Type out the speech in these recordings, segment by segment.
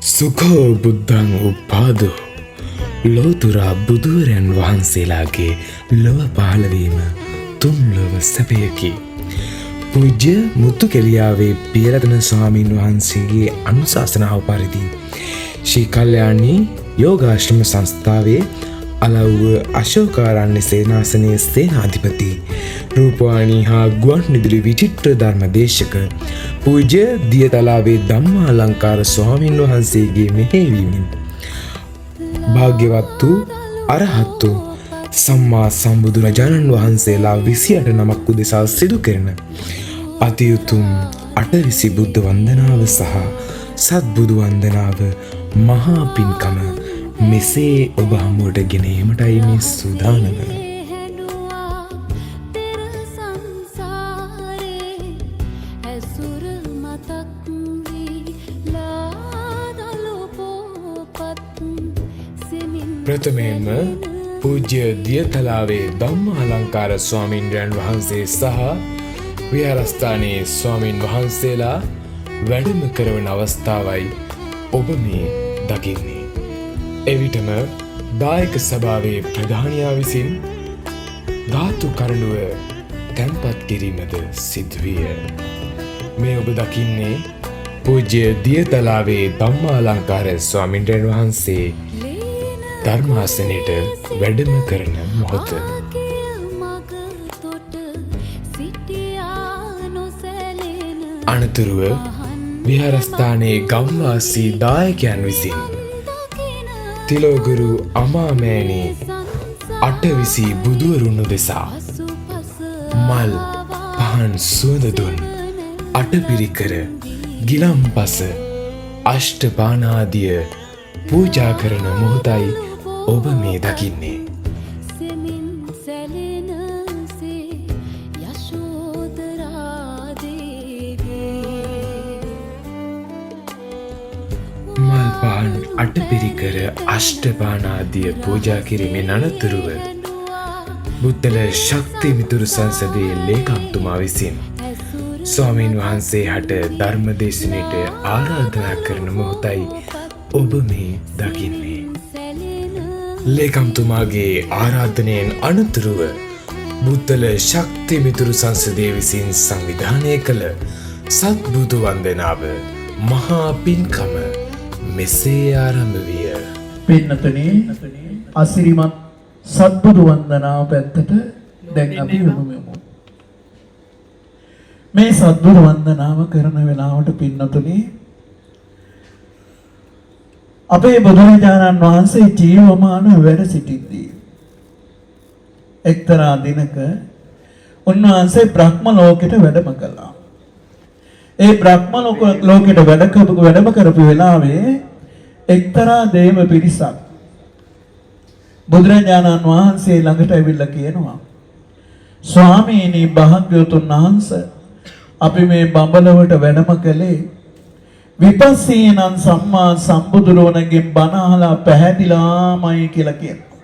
සුඛෝ බුද්ධං උපාදෝ ලෝතුරා බුදුරයන් වහන්සේලාගේ ලොව පහළවීම තුන් ලොව සැපයකි. පූජ්‍ය මුත්තුකෙලියාවේ පියරතන ස්වාමීන් වහන්සේගේ අනුශාසනාව පරිදි ශ්‍රී කල්යාණී යෝගාශ්‍රම සංස්ථාවේ අලව්ව අශෝකාරණ්‍ය සේනාසනයේ සේනාධිපති රූපවාහිනී හා ගුවන් විදුලි විචිත්‍ර ධර්ම දේශක පූජ්‍ය දියතලාවේ ධම්මාලංකාර ස්වාමීන් වහන්සේගේ මෙහෙයවීමෙන් භාග්‍යවත් වූ අරහත් වූ සම්මා සම්බුදුරජාණන් වහන්සේලා 28 නමක් උදෙසා සිදු කරන අතිඋතුම් අටවිසි බුද්ධ වන්දනාව සහ සත්බුදු වන්දනාව මහා පින්කම මෙසේ ඔබ හමුවට ගෙන ඒමටයි මේ සූදානම. ප්‍රථමයෙන්ම පූජ්‍ය දියතලාවේ ධම්මාලංකාර ස්වාමීන්ද්‍රයන් වහන්සේ සහ විහාරස්ථානයේ ස්වාමීන් වහන්සේලා වැඩම කරවන අවස්ථාවයි ඔබ මේ දකින්නේ. එවිටම දායක සභාවේ ප්‍රධානියා විසින් ධාතු කරඬුව තැන්පත් කිරීමද සිදුවිය. මේ ඔබ දකින්නේ පූජ්‍ය දියතලාවේ ධම්මාලංකාර ස්වාමීන්ද්‍රයන් වහන්සේ ධර්මාසනයට වැඩම කරන මොහොත. අනතුරුව විහාරස්ථානයේ ගම්වාසී දායකයන් විසින් තිලෝගුරු අමාමෑණී අටවිසි බුදුවරුන් උදෙසා මල් පහන් සුවඳ දුන් අටපිරිකර ගිලම්පස අෂ්ටපානාදිය පූජා කරන මොහොතයි ඔබ මේ දකින්නේ. මල් පහන් අටපිරිකර අෂ්ටපානාදිය පූජා කිරීමෙන් අනතුරුව බුත්තල ශක්ති මිතුරු සංසදයේ ලේකම්තුමා විසින් ස්වාමීන් වහන්සේ හට ධර්ම දේශනයට ආරාධනා කරන මොහොතයි ඔබ මේ දකින්නේ. ලේකම්තුමාගේ ආරාධනයෙන් අනතුරුව බුත්තල ශක්ති මිතුරු සංසදය විසින් සංවිධානය කළ සත්බුදු වන්දනාව මහා පින්කම මෙසේ ආරම්භ විය. පින්නතුනි, අසිරිමත් සත්බුදු වන්දනාව පැත්තට දැන් අපි යමු. මේ සත්බුදු වන්දනාව කරන වෙලාවට පින්නතුනි, අපේ බුදුරජාණන් වහන්සේ ජීවමාන වැඩ සිටිද්දී එක්තරා දිනක උන්වහන්සේ බ්‍රහ්ම ලෝකෙට වැඩම කළා. ඒ බ්‍රහ්ම ලෝකෙට වැඩම කරපු වෙලාවේ එක්තරා දේව පිරිසක් බුදුරජාණන් වහන්සේ ළඟට ඇවිල්ලා කියනවා, ස්වාමීනි භාග්‍යවතුන් වහන්සේ, අපි මේ බඹලවට වැඩම කළේ විපස්සීනං සම්මා සම්බුදුරෝණගෙන් බණ අහලා පැහැදිලාමයි කියලා කියනවා.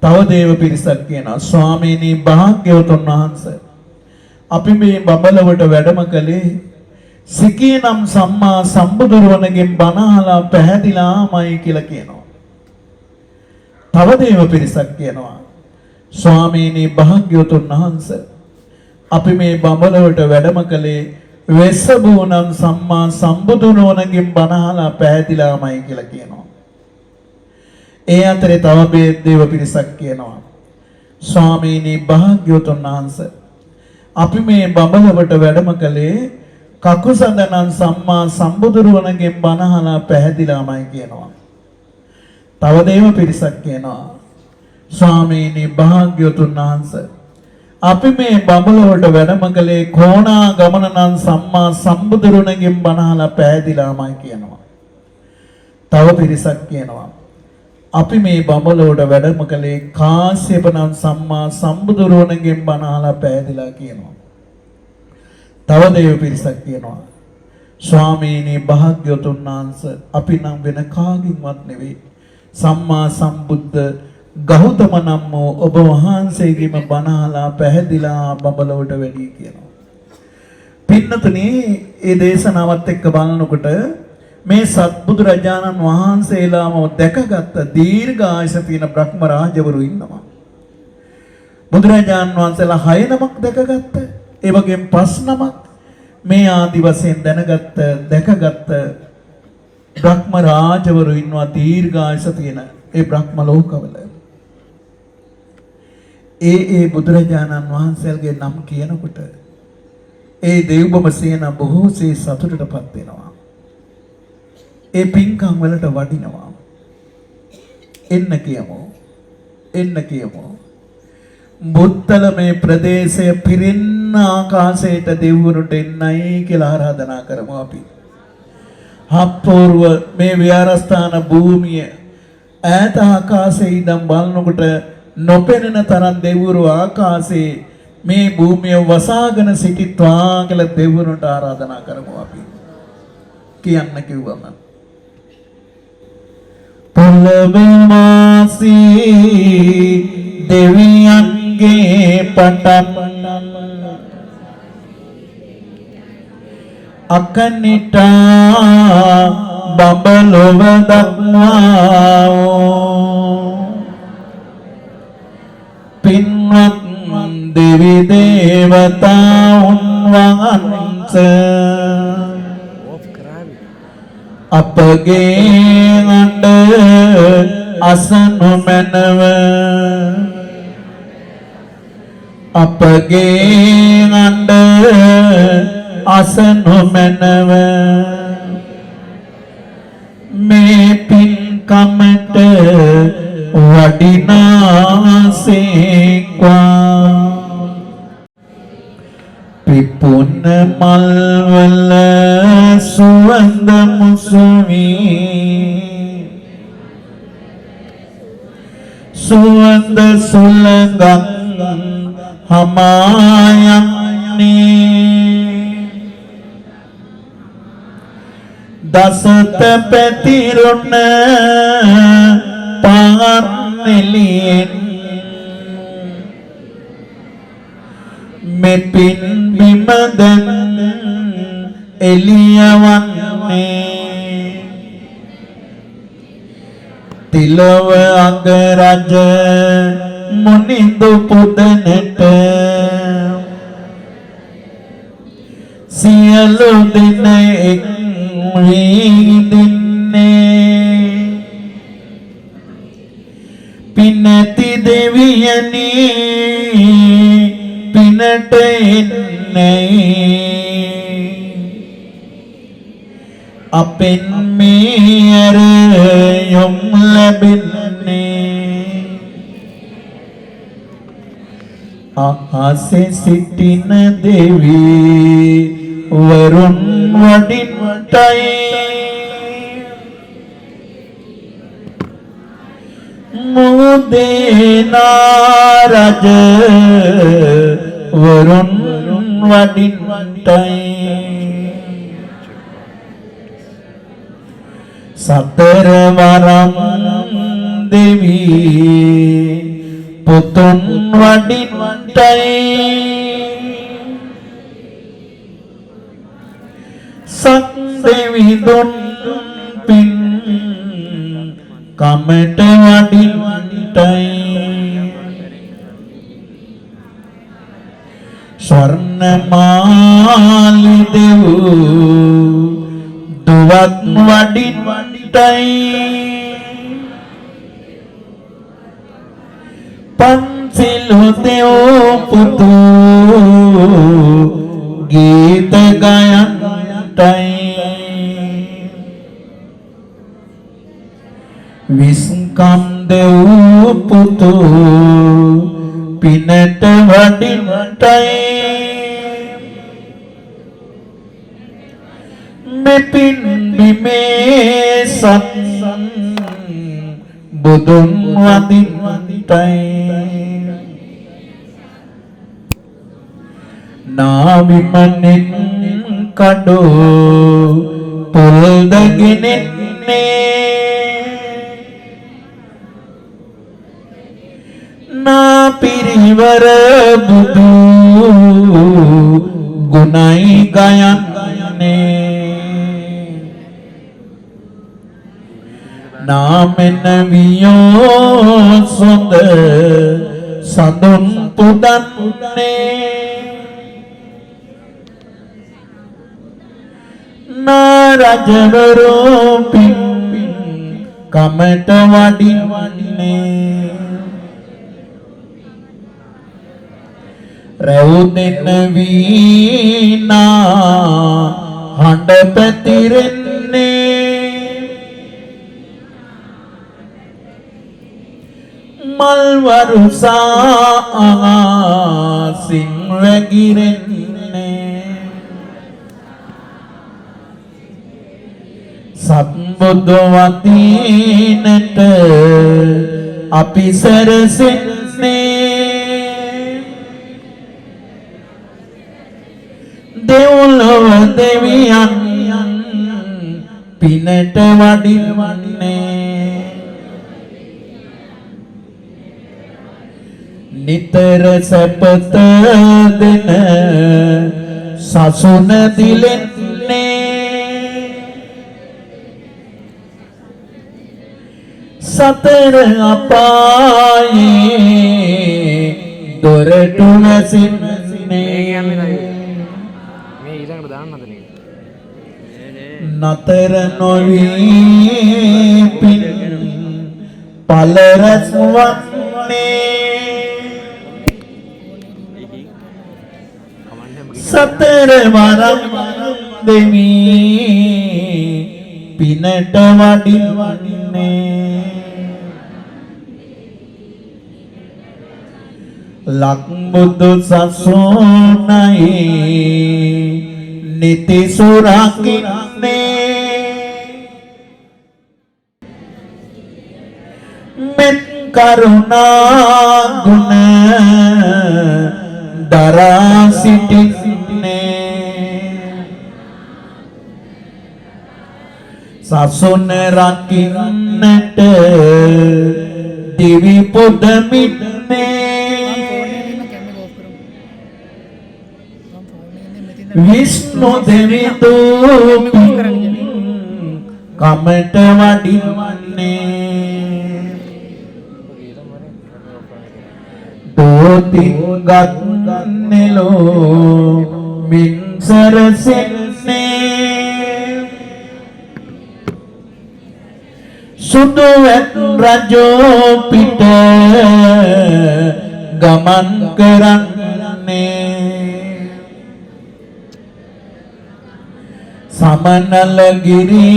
තව දේව පිරිසක් කියනවා, ස්වාමීනි භාග්‍යවතුන් වහන්සේ, අපි මේ බඹලවට වැඩම කළේ සිකීනම් සම්මා සම්බුදුරෝණගෙන් බණ අහලා පැහැදිලාමයි කියලා කියනවා. තව දේව පිරිසක් කියනවා, ස්වාමීනි භාග්‍යවතුන් වහන්සේ, අපි මේ බඹලවට වැඩම කළේ වෙස්සබුනම් සම්මා සම්බුදුරෝණගෙන් බණ අහලා පැහැදිලාමයි කියලා කියනවා. ඒ අතරේ තව දේව පිරිසක් කියනවා, ස්වාමීනි භාග්‍යවතුන් වහන්සේ, අපි මේ බඹලවට වැඩම කළේ කකුසඳනම් සම්මා සම්බුදුරෝණගෙන් බණ අහලා පැහැදිලාමයි කියනවා. තව දේව පිරිසක් කියනවා, ස්වාමීනි භාග්‍යවතුන් වහන්සේ, අපි මේ බඹලවට වැඩම කළේ කොණා ගමනනම් සම්මා සම්බුදුරණගෙන් බණ අහලා පැහැදිලාමයි කියනවා. තව පිරිසක් කියනවා, අපි මේ බඹලවට වැඩම කළේ කාශ්‍යපනම් සම්මා සම්බුදුරණගෙන් බණ අහලා පැහැදිලා කියනවා. තව දේව පිරිසක් කියනවා, ස්වාමීනි භාග්‍යවතුන් වහන්සේ, අපි නම් වෙන කාගින්වත් නෙවෙයි, සම්මා සම්බුද්ධ ගෞතම නම් වූ ඔබ වහන්සේගේම බණ අහලා පැහැදිලා බඹලවට වැඩි කියනවා. පින්නතුනි, මේ දේශනාවත් එක්ක බලනකොට මේ සත්බුදුරජාණන් වහන්සේලාම දැකගත්ත දීර්ඝායස තියෙන බ්‍රහ්ම රාජවරු ඉන්නවා. බුදුරජාණන් වහන්සේලා 6 නමක් දැකගත්ත. ඒ වගේම 5 නමක් මේ ආදි වශයෙන් දැකගත්ත බ්‍රහ්ම රාජවරු ඉන්නවා දීර්ඝායස තියෙන ඒ බ්‍රහ්ම ලෝකවල. ඒ බුදුරජාණන් වහන්සේගේ නම් කියනකොට ඒ දෙව්බඹ සේන බොහෝසේ සතුටටපත් වෙනවා. ඒ පින්කම් වලට වඩිනවා. එන්න කියමු. බුත්තල මේ ප්‍රදේශය පිරෙන්න ආකාශයට දෙවිවරුන්ට එන්නයි කියලා ආරාධනා කරමු අපි. හප්පෝරුව මේ විහාරස්ථාන භූමිය ඈත ආකාශයේ ඉඳන් බලනකොට නොපෙනෙන තරම් දෙවිවරු ආකාශයේ මේ භූමිය වසාගෙන සිටිත්වා කියලා දෙවිවරුන්ට ආරාධනා කරමු අපි. කියන්න කිව්වම පොළවේ වාසී දෙවියන්ගේ පටන් අකනිටා බබලොව දක්වා පින්වත් දෙවි දේවතාවුන් වහන්සේ අපගේ අඬ අසනු මැනව අපගේ අඬ අසනු මැනව මේ පින්කමට වඩිනාසේක්වා පිපුන මල්වල සුවඳ මුසුවී සුවඳ සුලඟක් හමායන්නේ දසත පැතිරුණ පාන්නෙලියෙන් මෙපින් බිමදන් එළියවන්නේ තිලව අගරජ මුනිඳු පුදනට සියලු දින එක් වීදින්නේ පිනති දෙවියනි පිනට එන්නේ අපෙන් මෙහෙර යොම් ලැබෙන්නේ අහසේ සිටින දෙවි වරුන් වඩින්ටයි මුදේනා රජ වරුන් වඩින්ටයි සතර වරම් දෙවි පුතුන් වඩින්ටයි සත් දෙවිඳුන් පින් කමට වඩින්ටයි ස්වර්ණමාලි දෙව් දුවත් වඩින්ටයි පන්සිලු දෙව් පුතු ගීත ගයන්ටයි විස්කම් දෙව් පුතු පිනට වඩින්ටයි මෙපින් බිමේ සත් බුදුන් වදින්ටයි නාවිමනෙන් කඩෝ පොල්ද ගෙනෙන්නේ නා පිරිවර බුදු ගුණයි ගයන්නේ නාමෙන වියෝ සොඳ සඳුන් පුදන්නේ නාරජවරෝ පින් කමට වඩින්නේ රැවුදෙන වීණා හඬ පැතිරෙන්නේ මල් වරුසා සින් වැගිරෙන්නේ සත්බුදු වදිනට අපි සැරසෙන්නේ දෙව්ලොව දෙවියන් පිනට වඩින්නේ නිතර සැපත දෙන සසුන දිලෙන්නේ සතර අපායේ දොරටු නැසින්නේ නතර නොවී පින් පල රැස් වන්නේ සතර වරම් දෙමි පිනට වඩින්නේ ලක්බුදු සසුනයි නිති සුරකින්නේ මෙත් කරුණා ගුණ දරා සිටින්නේ සසුන රකින්නට දිවි පුදමින්නේ විෂ්ණු දෙවිදු කමට වඩින්නේ දෝතින් ගන්නලෝ මින් සරසෙන්නේ සුදු වැත් රජෝ පිට ගමන් කරන්නේ සමනලගිරි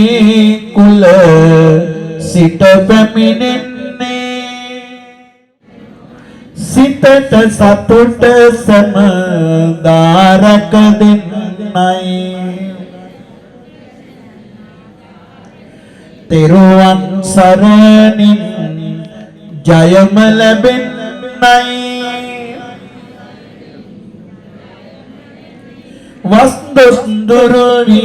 කුල සිට පැමිණෙන්නේ සිතට සතුට සමදාරක දෙන්නයි තෙරුවන් සරණින් ජයම ලැබෙන්නයි වස්තුස්දුරුවි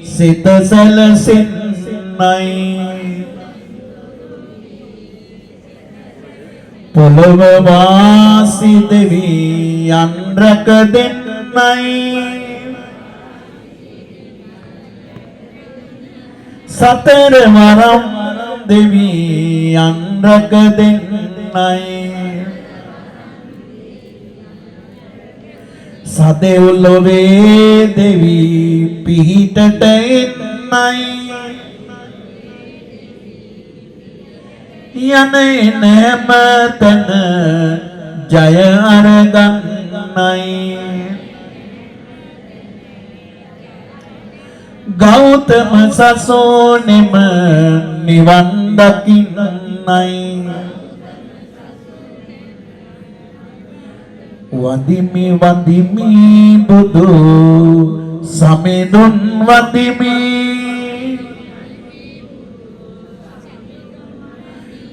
සිත සැලසෙන්නයි පොළොව වාසි දෙවියන් රැක දෙන්නයි සතර වරම් දෙවියන් රැක දෙන්නයි සදෙව්ලොවේ දෙවි පිහිටට එන්නයි යන එන හැම තැන ජය අරගන්නයි ගෞතම සසෝනෙම නිවන් දකින්නයි වදිමි වදිමි බුදු සමිඳුන් වදිමි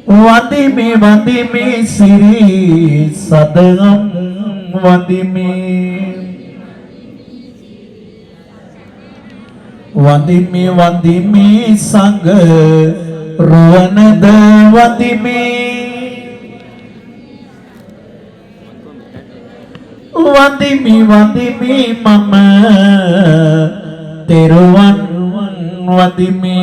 වදිමි වදිමි සිරි සදනම් වදිමි වදිමි වදිමි සංඝ රුවනද වදිමි වදිමි වදිමි මම තෙරුවන් වදිමි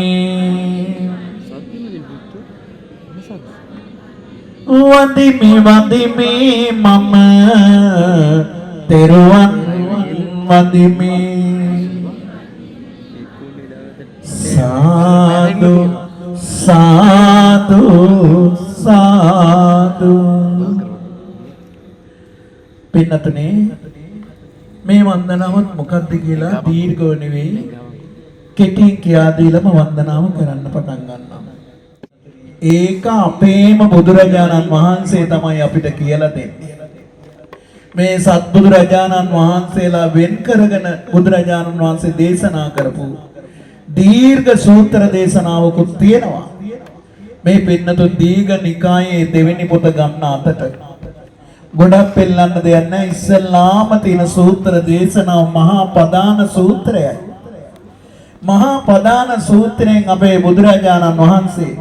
වඳිමි වඳිමි මම තෙරුවන් වඳිමි සාදු සාදු සාදු. පින්නතුනේ මේ වන්දනාවත් මොකක්ද කියලා දීර්ඝව නෙවෙයි කෙටියෙන් කියා දීලම වන්දනාව කරන්න පටන් ගන්නවා. ඒක අපේම බුදුරජාණන් වහන්සේ තමයි අපිට කියලා දෙන්නේ. මේ සත්බුදුරජාණන් වහන්සේලා වෙන් කරගෙන බුදුරජාණන් වහන්සේ දේශනා කරපු දීර්ඝ සූත්‍ර දේශනාවකුත් තියෙනවා. මේ පින්නතු දීඝ නිකායේ දෙවෙනි පොත ගන්න අතට ගොඩක් පෙන්නන්න දෙයක් නැහැ. ඉස්සල්ලාම තියෙන සූත්‍ර දේශනාව මහා පදාන සූත්‍රයයි. මහා පදාන සූත්‍රයෙන් අපේ බුදුරජාණන් වහන්සේ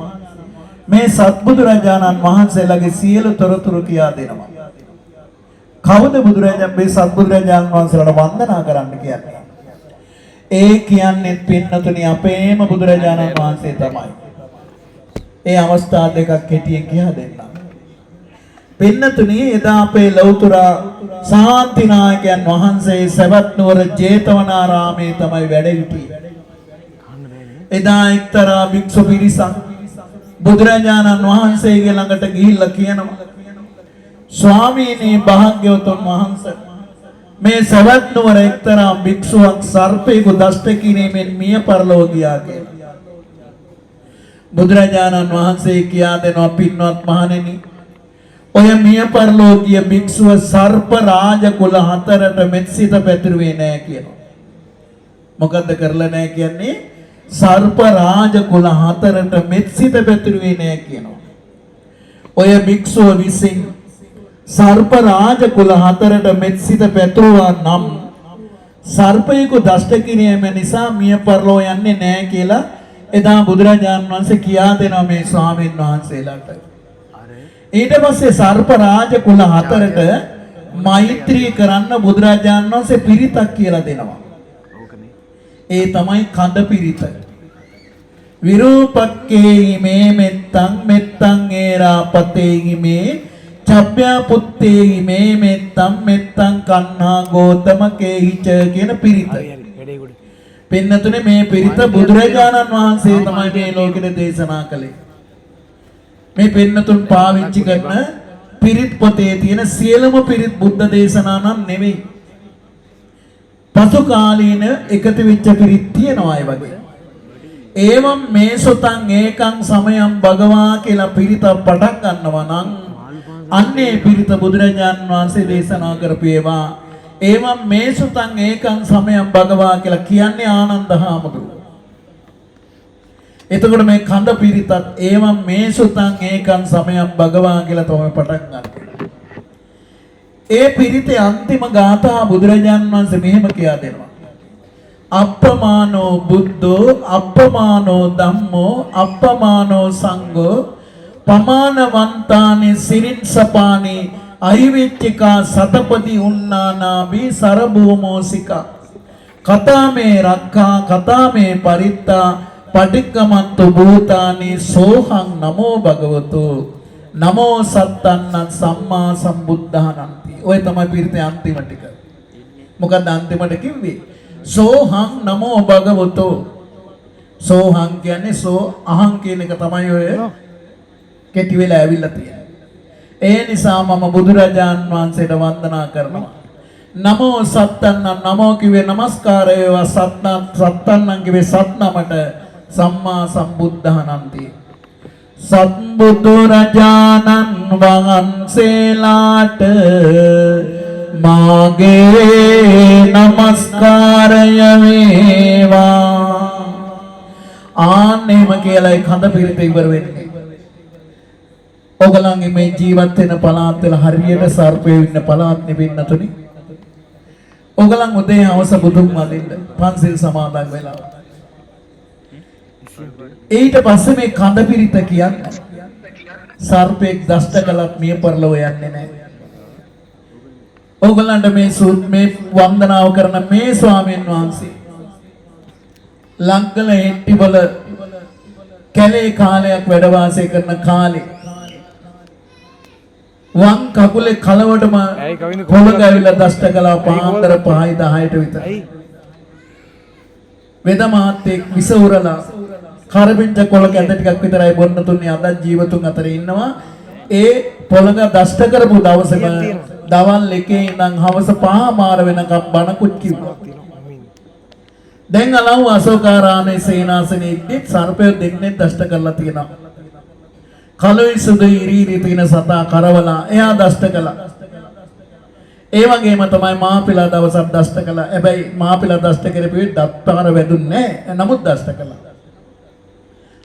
මේ සත්බුදුරජාණන් වහන්සේලාගේ සියලු තොරතුරු කියා දෙනවා. කවුද බුදුරජාණන් මේ සත්බුදුරජාණන් වහන්සේලාට වන්දනා කරන්න කියන්නේ? ඒ කියන්නේ පින්නතුනි අපේම බුදුරජාණන් වහන්සේ තමයි. ඒ අවස්ථා දෙකක් කෙටියෙන් කියා දෙන්නම්. පින්නතුනි එදා අපේ ලෞතර ශාන්තිනායකයන් වහන්සේ සවැත් නුවර ජේතවනාරාමේ තමයි වැඩ සිටියේ. එදා එක්තරා භික්ෂු පිරිසක් බුදුරජාණන් වහන්සේගේ ළඟට ගිහිල්ලා කියනවා, ස්වාමීනි භාග්‍යවතුන් වහන්සේ මේ සවැත් නුවර එක්තරා භික්ෂුවක් සර්පයෙකු දෂ්ට කිරීමෙන් මිය පරලොව ගියා කියලා. බුදුරජාණන් වහන්සේ කියා දෙනවා, පින්වත් මහණෙනි ඔය මිය පරලොව ගිය භික්ෂුව සර්ප රාජ කුල හතරට මෙත්සිත පැතිරුවේ නැහැ කියනවා. මොකද්ද කරලා නැහැ කියන්නේ? සර්ප රාජ කුල හතරට මෙත්සිත පැතිරුවේ නැහැ කියනවා. ඔය භික්ෂුව විසින් සර්ප රාජ කුල හතරට මෙත්සිත පැතුරුවා නම් සර්පයෙකු දෂ්ට කිරීම නිසා මිය පරලොව යන්නේ නැහැ කියලා එදා බුදුරජාණන් වහන්සේ කියා දෙනවා මේ ස්වාමීන් වහන්සේලාට. ඊට පස්සේ සර්ප රාජ කුල හතරට මෛත්‍රී කරන්න බුදුරජාණන් වහන්සේ පිරිතක් කියලා දෙනවා. ඒ තමයි කඳ පිරිත. විරූපක්කේ මේ මෙත්තං මෙත්තං ඒරාපතේ මේ චබ්බ්‍යා පුත්තේ මේ මෙත්තං මෙත්තං කන්හා ගෝතමකේහිච කියන පිරිත. පින්නතුනේ මේ පිරිත බුදුරජාණන් වහන්සේ තමයි මේ ලෝකෙට දේශනා කළේ. මේ පින්නතුන් පාවිච්චි කරන පිරිත් පොතේ තියෙන සියලුම පිරිත් බුද්ධ දේශනා නම් නෙවෙයි. පසු කාලීන එකතු වෙච්ච පිරිත් තියෙනවා ඒ වගේ. ඒවම් මේ සොතං ඒකං සමයං භගවා කියලා පිරිත පටන් ගන්නවා නම් අන්නේ පිරිත බුදුරජාණන් වහන්සේ දේශනා කරපු ඒවා. ඒවම් මේ සොතං ඒකං සමයං භගවා කියලා කියන්නේ ආනන්ද හාමුදුරුවෝ. එතකොට මේ කඳ පිරිතත් ඒවම් මේ සොතං ඒකං සමයං භගවා කියලා තමයි පටන් ගන්න. ඒ පිරිතේ අන්තිම ගාථා බුදුරජාණන් වහන්සේ මෙහෙම කියා දෙනවා. අප්පමානෝ බුද්ධෝ අප්පමානෝ ධම්මෝ අප්පමානෝ සංඝෝ පමානවන්තානි සිරින්සපානි අහිවිච්චිකා සතපති උන්නානාබි සරභූමෝසිකා කතාමේ රක්ඛා කතාමේ පරිත්තා පටික්කමන්තු භූතානි සෝහං නමෝ භගවතු නමෝ සත්තන්න සම්මා සම්බුද්ධානන්ති. ඔය තමයි පිරිතේ අන්තිම ටික. මොකක්ද අන්තිමට කිව්වේ? සෝහං නමෝ භගවතු. සෝහං කියන්නේ සෝ අහං කියන එක තමයි ඔය කෙටි වෙලා ඇවිල්ලා තියෙන්නේ. ඒ නිසා මම බුදුරජාන් වහන්සේට වන්දනා කරනවා. නමෝ සත්තන්න නමෝ කිව්වේ නමස්කාරය වේවා සත්තන්නන් කිව්වේ සත්නමට සම්මා සම්බුද්ධානන්ති. සත්බුදු රජාණන් වහන්සේලාට මාගේ නමස්කාරය වේවා. ආන්නේම කියලා කඳ පිරිත ඉවර වෙන්නේ. ඔගලන්ගේ මේ ජීවත් වෙන පළාත් වල හරියට සර්පයෝ ඉන්න පළාත් නෙවෙන්නතුනි. ඔගලන් උදේ හවස බුදුන් වදින්න පන්සිල් සමාදන් වෙලා. ඊට පස්සේ මේ කඳ පිරිත කියන්නේ සර්පෙක් දෂ්ට කළත් මිය පරලොව යන්නේ නැහැ. ඔගලන්ට මේ වන්දනාව කරන මේ ස්වාමීන් වහන්සේ ලංකල හෙට්ටිවල කැලේ කාලයක් වැඩ වාසය කරන කාලේ වම් කකුලේ කලවටම පොළඟ ඇවිල්ලා දෂ්ට කළා පාන්දර 5යි 10ට විතර. වෙද මාත්‍යෙක් විස උරලා කරපිංච කොළ කැඳ ටිකක් විතරයි බොන්න තුන්නේ අද ජීවතුන් අතර ඉන්නවා. ඒ පොළඟ දෂ්ට කරපු දවසේම දවල් 1 ඉඳන් හවස 5 මාර වෙනකම් බණකුත් කිව්වා. දැන් අලව් අශෝකාරාමේ සේනාසනේ ඉද්දිත් සර්පය දෙන්නේ දෂ්ට කරලා තියෙනවා. කලොයි සුදු ඉරිරි තියෙන සතා කරවලා එයා දෂ්ට කළා. ඒ වගේම තමයි මාපිලා දවසක් දෂ්ට කළා. හැබැයි මාපිලා දෂ්ට කරපුවේ දත්පාර වැදුන්නේ නැහැ. නමුත් දෂ්ට කළා.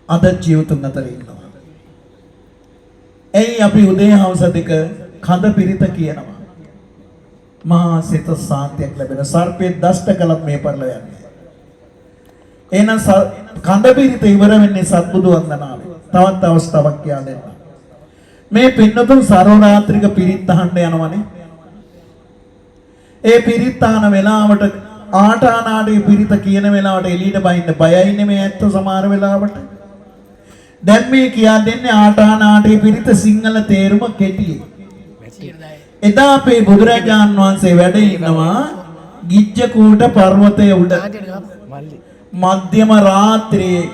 අද ජීවතුන් අතර ඉන්නවා. එයි අපි උදේ හවස දෙක කඳ පිරිත කියනවා. මහා සිත සාන්තියක් ලැබෙන සර්පයේ දෂ්ට කළත් මේ පරිල යන්නේ. එහෙනම් කඳ පිරිත ඉවර වෙන්නේ සත්බුදු වන්දනාවේ. තවත් අවස්ථාවක් කියලා දෙන්න. මේ පින්නතුන් සරෝරාත්‍රික පිරිත් අහන්න යනවනේ. ඒ පිරිත් අහන වෙලාවට ආටානාඩේ පිරිත කියන වෙලාවට එළියට බහින්න බයයි නෙමෙයි ඇත්ත සමහර වෙලාවට. දැන් මේ කියා දෙන්නේ ආටානාඩේ පිරිත සිංහල තේරුම කෙටියි. එදා අපේ බුදුරජාන් වහන්සේ වැඩ ඉන්නවා ගිජ්ජකූට පර්වතයේ උඩ. මධ්‍යම රාත්‍රියේ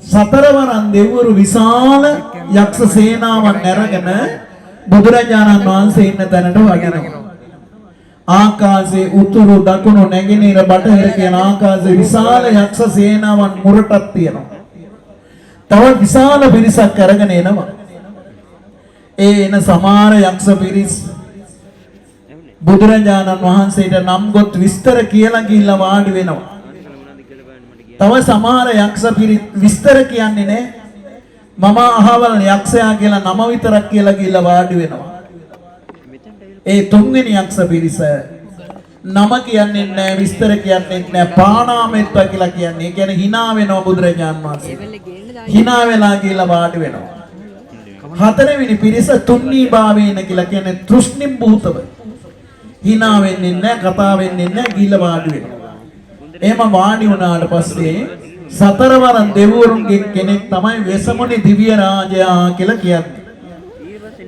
සතරවරන් දෙවිවරු විශාල යක්ෂ සේනාවක් නැරගෙන බුදුරජාණන් වහන්සේ ඉන්න තැනට වඩිනවා. ආකාශයේ උතුරු දකුණු නැගෙනහිර බටහිර කියන ආකාශයේ විශාල යක්ෂ සේනාවන් මුරටක් තියෙනවා. තව විශාල පිරිසක් අරගෙන එනවා. ඒ එන සමහර යක්ෂ පිරිස් බුදුරජාණන් වහන්සේට නම් ගොත් විස්තර කියලා ගිහිල්ලා වාඩි වෙනවා. තව සමහර යක්ෂ පිරිස් විස්තර කියන්නේ නැහැ. මම අහවල් යක්ෂයා කියලා නම විතරක් කියලා ගිහිල්ලා වාඩි වෙනවා. ඒ තුන්වෙනි යක්ෂ පිරිස නම කියන්නේ නැහැ විස්තර කියන්නේ නැහැ පාණාමෙත්ත කියලා කියන්නේ. ඒ කියන්නේ hina වෙනවා බුදුරජාණන් වහන්සේ. hina වෙලා කියලා වාඩි වෙනවා. හතරවෙනි පිරිස තුන්නී භාවේන කියලා කියන්නේ තෘෂ්ණිම් භූතව. hina වෙන්නේ නැහැ කතා වෙන්නේ නැහැ ගිහිල්ලා වාඩි වෙනවා. එහෙම වාඩි වුණාට පස්සේ සතරවරන් දෙවිවරුන්ගේ කෙනෙක් තමයි වෙසමුණි දිව්‍ය රාජයා කියලා කියන්නේ.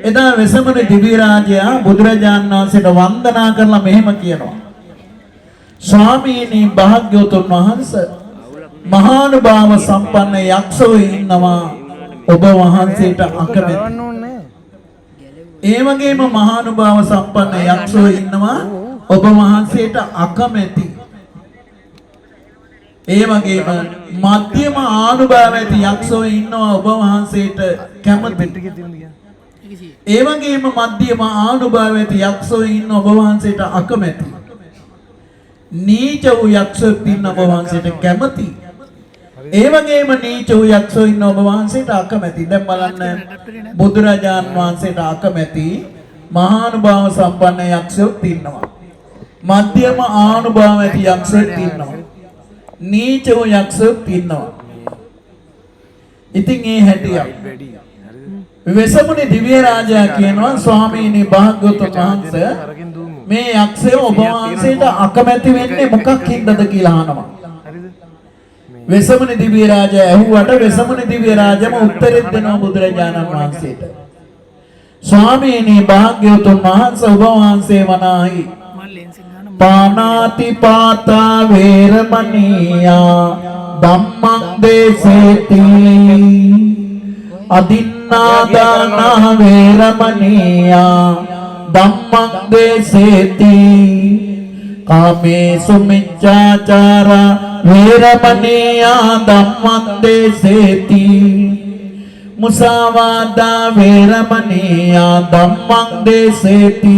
එදා වෙසමුණි දිව්‍ය රාජයා බුදුරජාණන් වහන්සේට වන්දනා කරලා මෙහෙම කියනවා. ස්වාමීනි භාග්‍යවතුන් වහන්සේ මහානුභාව සම්පන්න යක්ෂයෝ ඉන්නවා ඔබ වහන්සේට අකමැති. ඒ වගේම මහානුභාව සම්පන්න යක්ෂයෝ ඉන්නවා ඔබ වහන්සේට අකමැති. ඒ වගේම මධ්‍යම ආනුභාව ඇති යක්ෂයෝ ඉන්නවා ඔබ වහන්සේට කැමති. ඒ වගේම මධ්‍යම ආනුභාව ඇති යක්ෂයෝ ඉන්නවා ඔබ වහන්සේට අකමැති. නීච වූ යක්ෂයෝ ඉන්නවා ඔබ වහන්සේට කැමති. ඒ වගේම නීච වූ යක්ෂයෝ ඉන්නවා ඔබ වහන්සේට අකමැති. දැන් බලන්න බුදුරජාන් වහන්සේට අකමැති මහානුභාව සම්පන්න යක්ෂයෝ ඉන්නවා. මධ්‍යම ආනුභාව ඇති යක්ෂයෝ ඉන්නවා. නීච වූ යක්ෂයෝ ඉන්නවා. ඉතින් ඒ හැටියක් වෙසමුණි දිව්‍ය රාජයා කියනවා ස්වාමීනි භාග්‍යවතුන් වහන්සේ මේ යක්ෂයෝ ඔබ වහන්සේට අකමැති වෙන්නේ මොකක් හින්දාද කියලා අහනවා. වෙසමුණි දිව්‍ය රාජයා ඇහුවට වෙසමුණි දිව්‍ය රාජම උත්තරෙත් දෙනවා බුදුරජාණන් වහන්සේට. ස්වාමීනි භාග්‍යවතුන් වහන්සේ ඔබ වහන්සේ වනාහි පානාති පාතා වේරමණීයා ධම්මං දේසේති අදින්නාදාන වේරමණීයා ධම්මං දේසේති කාමේසු මිච්ඡාචාරා වේරමණීයා ධම්මං දේසේති මුසාවාදා වේරමණීයා ධම්මං දේසේති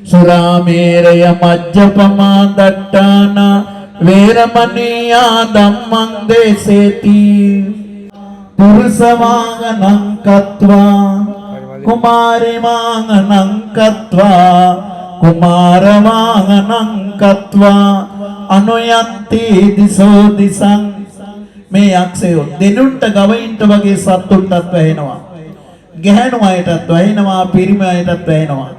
සුරාමේරය මජ්ජපමා දට්ඨාන වේරමණීයා ධම්මං දේසේති පුරුෂවාගනං කତ୍වා කුමාරිමාගනං කତ୍වා කුමාරවාගනං කତ୍වා අනුයන්ති දිසෝ දිසං. මේ යක්ෂයෝ දෙනුන්ට ගවයින්ට වගේ සත්තුන්ටත් වැහෙනවා. ගැහැණු අයටත් වැහෙනවා පිරිමි අයටත් වැහෙනවා.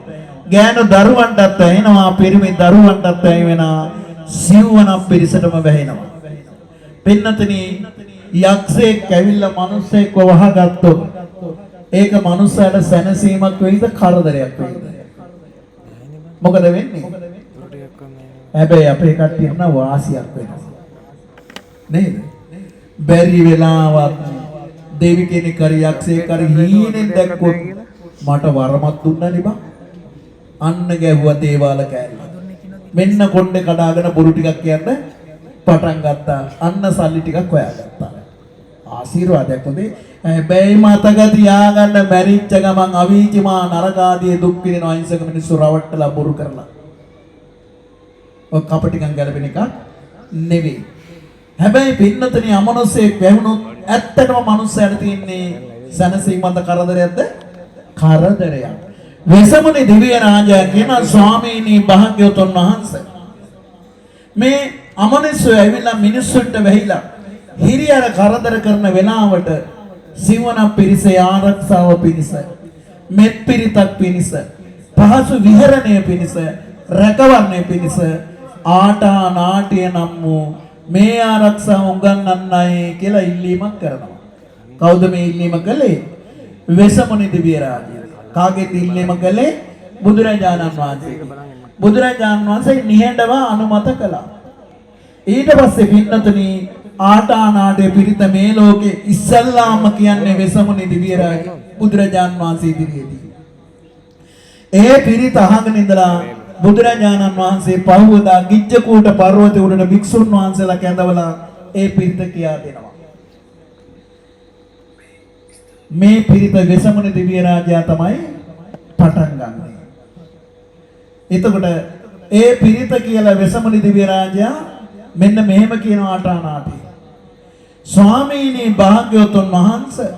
ගැහැණු දරුවන්ටත් වැහෙනවා පිරිමි දරුවන්ටත් වැහෙනවා. සිව්වනක් පිරිසටම වැහෙනවා. පින්නතනි යක්ෂයෙක් ඇවිල්ලා මිනිස්සෙක්ව වහගත්තොත් ඒක මනුස්සයාට සැනසීමක් වෙයිද කරදරයක් වෙයිද? මොකද වෙන්නේ? හැබැයි අපේ කට්ටියට නම් වාසියක් වෙනවා. නේද? බැරි වෙලාවත් දෙවි කෙනෙක් හරි යක්ෂයෙක් හරි හීනෙන් දැක්කොත් මට වරමක් දුන්නනේ බං. අන්න ගැහුවා දේවාල කෑල්ල. මෙන්න කොණ්ඩේ කඩාගෙන බොරු ටිකක් කියන්න පටන් ගත්තා. අන්න සල්ලි ටිකක් හොයාගත්තා. ආශිර්වාදයක් උදේ. හැබැයි මතක තියාගන්න මැරිච්ච ගමන් අවීචිමා නරකාදී දුක් විඳින අහිංසක මිනිස්සු රවට්ටලා බොරු කරලා. ඔය කපටිකම් ගැලපෙන එක නෙවෙයි. හැබැයි පින්නතනි අමනුස්සයෙක් වැහුණොත් ඇත්තටම මනුස්සයාට තියෙන්නේ සනසීමන්ත කරදරයක්ද? කරදරයක්. වෙසමුණි දිව්‍ය රාජා කියන ස්වාමීනි භාග්‍යවතුන් වහන්සේ මේ අමනුස්සය ඇවිල්ලා මිනිස්සුන්ට වැහිලා හිරියර කරදර කරන වෙලාවට සිවණ පිරිසේ ආරක්ෂාව පිණිස මෙත් පිරිතක් පිණිස පහසු විහරණය පිණිස රැකවරණය පිණිස ආටා නාට්‍ය නම් වූ මේ ආරක්ෂාව උගන්වන්නයි කියලා ඉල්ලීමක් කරනවා. කවුද මේ ඉල්ලීම කළේ? වෙසමුණි දිව්‍ය රාජයා. කාගෙත් ඉල්ලීම කළේ? බුදුරජාණන් වහන්සේ. බුදුරජාණන් වහන්සේ නිහඬව අනුමත කළා. ඊට පස්සේ පින්නතුනි ආටා නාට්‍ය පිරිත මේ ලෝකේ ඉස්සල්ලාම කියන්නේ වෙසමුණි දිව්‍ය රාජයා බුදුරජාණන් වහන්සේ ඉදිරියේදී. ඒ පිරිත අහගෙන ඉඳලා බුදුරජාණන් වහන්සේ පහවදා ගිජ්ජකූට පර්වතයේ උඩට භික්ෂුන් වහන්සේලා කැඳවලා ඒ පිරිත කියා දෙනවා. මේ පිරිත වෙසමුණි දිව්‍ය රාජයා තමයි පටන් ගන්නෙ. එතකොට ඒ පිරිත කියලා වෙසමුණි දිව්‍ය රාජයා මෙන්න මෙහෙම කියනවා ආටානාටි. ස්වාමීනි භාග්‍යවතුන් වහන්සේ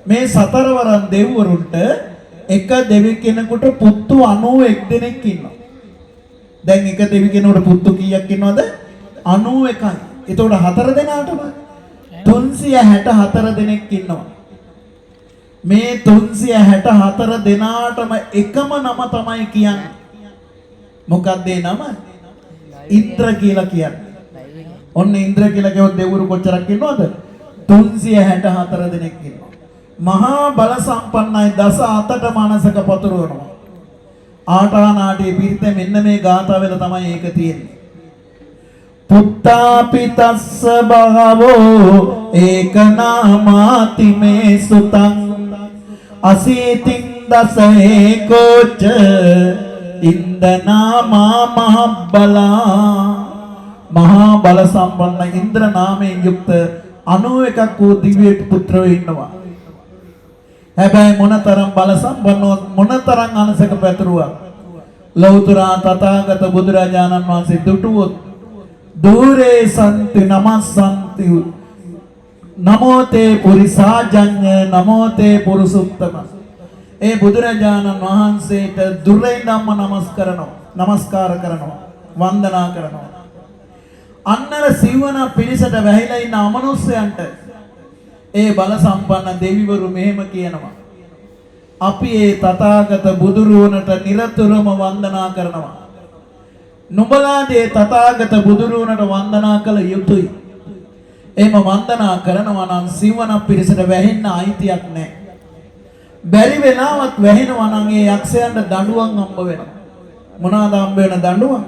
මේ සතරවරන් දෙවිවරුන්ට එක දෙවි කෙනෙකුට පුතු 91 දෙනෙක් ඉන්නවා. දැන් එක දෙවි කෙනෙකුට පුතු කීයක් ඉන්නවද? 91යි. එතකොට හතර දෙනාටම 364 දෙනෙක් ඉන්නවා. මේ 364 දෙනාටම එකම නම තමයි කියන්නේ. මොකක්ද ඒ නම? ඉන්ද්‍ර කියලා කියන්නේ. ඔන්න ඉන්ද්‍ර කියලා කියොත් දෙවිවරු කොච්චරක් ඉන්නවද? 364 දෙනෙක් ඉන්නවා. මහා බල සම්පන්නයි දස අතට මානසක පතුරවනවා. ආටානාටි පිරිත මෙන්න මේ ගාථාවල තමයි ඒක තියෙන්නේ. පුත්තාපිතස්ස බහවෝ ඒක නාමාති මේ සුතං අසීතින් දස ඒකෝච ඉන්දනාමා මහබ්බලා. මහා බල සම්පන්න ඉන්ද්‍ර නාමයෙන් යුක්ත 91ක් වූ දිව්‍ය පුත්‍රයෝ ඉන්නවා. හැබැයි මොනතරම් බල සම්පන්නව මොනතරම් අනසක පැතුරුවා. ලෞතර තථාගත බුදුරජාණන් වහන්සේ දුටුවොත් දූරේ සම්ති නමස්සන්ති නමෝතේ පුරිසාජඤ්ඤ නමෝතේ පුරුසුත්තම. ඒ බුදුරජාණන් වහන්සේට දුරෙන් ධම්ම නමස්කාර කරනවා වන්දනා කරනවා. අන්නර සිවණ පිළිසට වැහිලා ඉන්න අමනුෂ්‍යයන්ට ඒ බල සම්පන්න දෙවිවරු මෙහෙම කියනවා. අපි ඒ තථාගත බුදුරුවනට නිරතුරුවම වන්දනා කරනවා. නුඹලාගේ තථාගත බුදුරුවනට වන්දනා කළ යුතුයි. එහෙම වන්දනා කරනවා නම් සිවණ පිළිසට වැහෙන්න අයිතියක් නැහැ. බැරි වෙලාවත් වැහෙනවා නම් ඒ යක්ෂයන්ට දඬුවම් හම්බ වෙනවා. මොනවාද හම්බ වෙන දඬුවම්?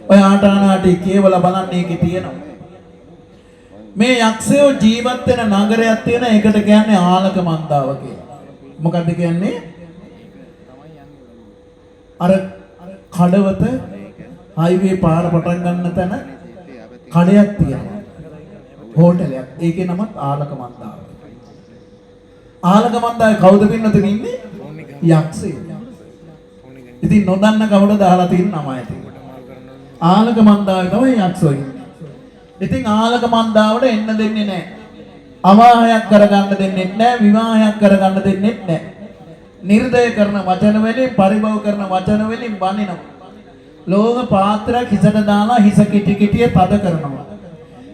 ඔය ආටානාටි කියවලා බලන්න ඒකේ තියෙනවා. මේ යක්ෂයෝ ජීවත් වෙන නගරයක් තියෙන එකට කියන්නේ ආලක මන්දාව කියලා. මොකද්ද කියන්නේ? අර කඩවත හයිවේ පාර පටන් ගන්න තැන කඩයක් තියෙනවා. හෝටලයක්. ඒකේ නමත් ආලක මන්දාව. ආලක මන්දාවේ කවුද පින්නතුනේ ඉන්නේ? යක්ෂයෝ. ඉතින් නොදන්න කවුද දාලා තියෙන නමයි තියෙන්නේ. ආලක මන්දාවේ තමයි යක්ෂයෝ ඉන්නේ. ඉතින් ආලක මන්දාවට එන්න දෙන්නේ නැහැ. අවාහයක් කරගන්න දෙන්නේ නැහැ, විවාහයක් කරගන්න දෙන්නේ නැහැ. නිර්දය කරන වචන වලින්, පරිභව කරන වචන වලින් බනිනවා. ලෝහ පාත්‍රයක් හිසට දාලා හිස කිටි කිටිය තද කරනවා.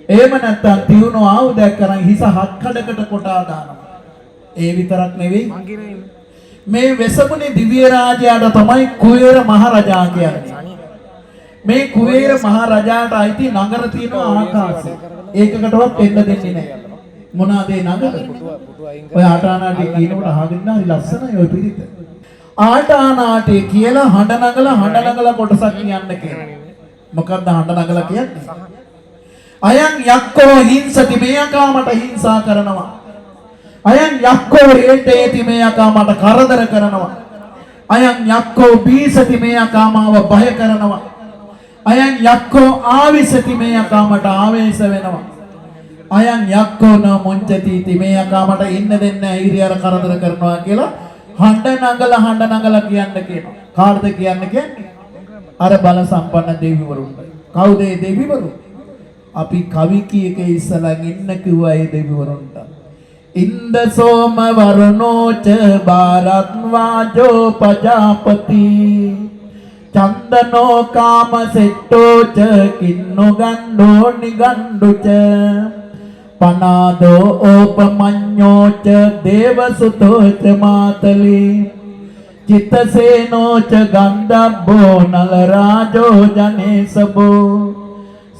එහෙම නැත්නම් තියුණු ආයුධයක් කරන් හිස හත් කඩකට කොටා දානවා. ඒ විතරක් නෙවෙයි. මේ වෙසමුණි දිව්‍ය රාජයාට තමයි කුවේර මහරජා කියන්නේ. මේ කුවේර මහරජාට අයිති නගර තියෙන ආකාශය. ඒකකටවත් එන්න දෙන්නේ නැහැ. මොනවාද ඒ නගර? ඔය ආටානාටි කියනකොට අහගෙන ඉන්න හරි ලස්සනයි ඔය පිළිත. ආටානාටි කියලා හඬ නගලා කොටසක් කියන්න කියලා. මොකක්ද හඬ නගලා කියන්නේ? අයන් යක්කෝ හිංසති මේ යකා මට හිංසා කරනවා. අයන් යක්කෝ ඒටේති මේ යකා මට කරදර කරනවා. අයන් යක්කෝ බීසති මේ යකා මාව බය කරනවා. අයන් යක්කෝ ආවිසති මේ යකා මට ආවේශ වෙනවා. අයන් යක්කෝ න මුංචති මේ යකා මට ඉන්න දෙන්නේ නැහැ හිරියර කරදර කරනවා කියලා හඬ නගලා කියන්න කියනවා. කාටද කියන්නේ? අර බල සම්පන්න දෙවිවරුන්ට. කවුද ඒ දෙවිවරු? අපි කවි කීක ඉස්සලන් ඉන්න කිව්වා ඒ දෙවිවරුන්ට. ඉන්ද සෝම වරුණෝච භාරත් වාජෝ පජාපති චන්දනෝ කාම සෙට්ටෝච කින්නු ගණ්ඩෝ නිගණ්ඩුච පනාදෝ ඕපමඤ්ඤෝච දේවසුතෝච මාතලි චිත්තසේනෝච ගන්ධබ්බෝ නලරාජෝ ජනේසබෝ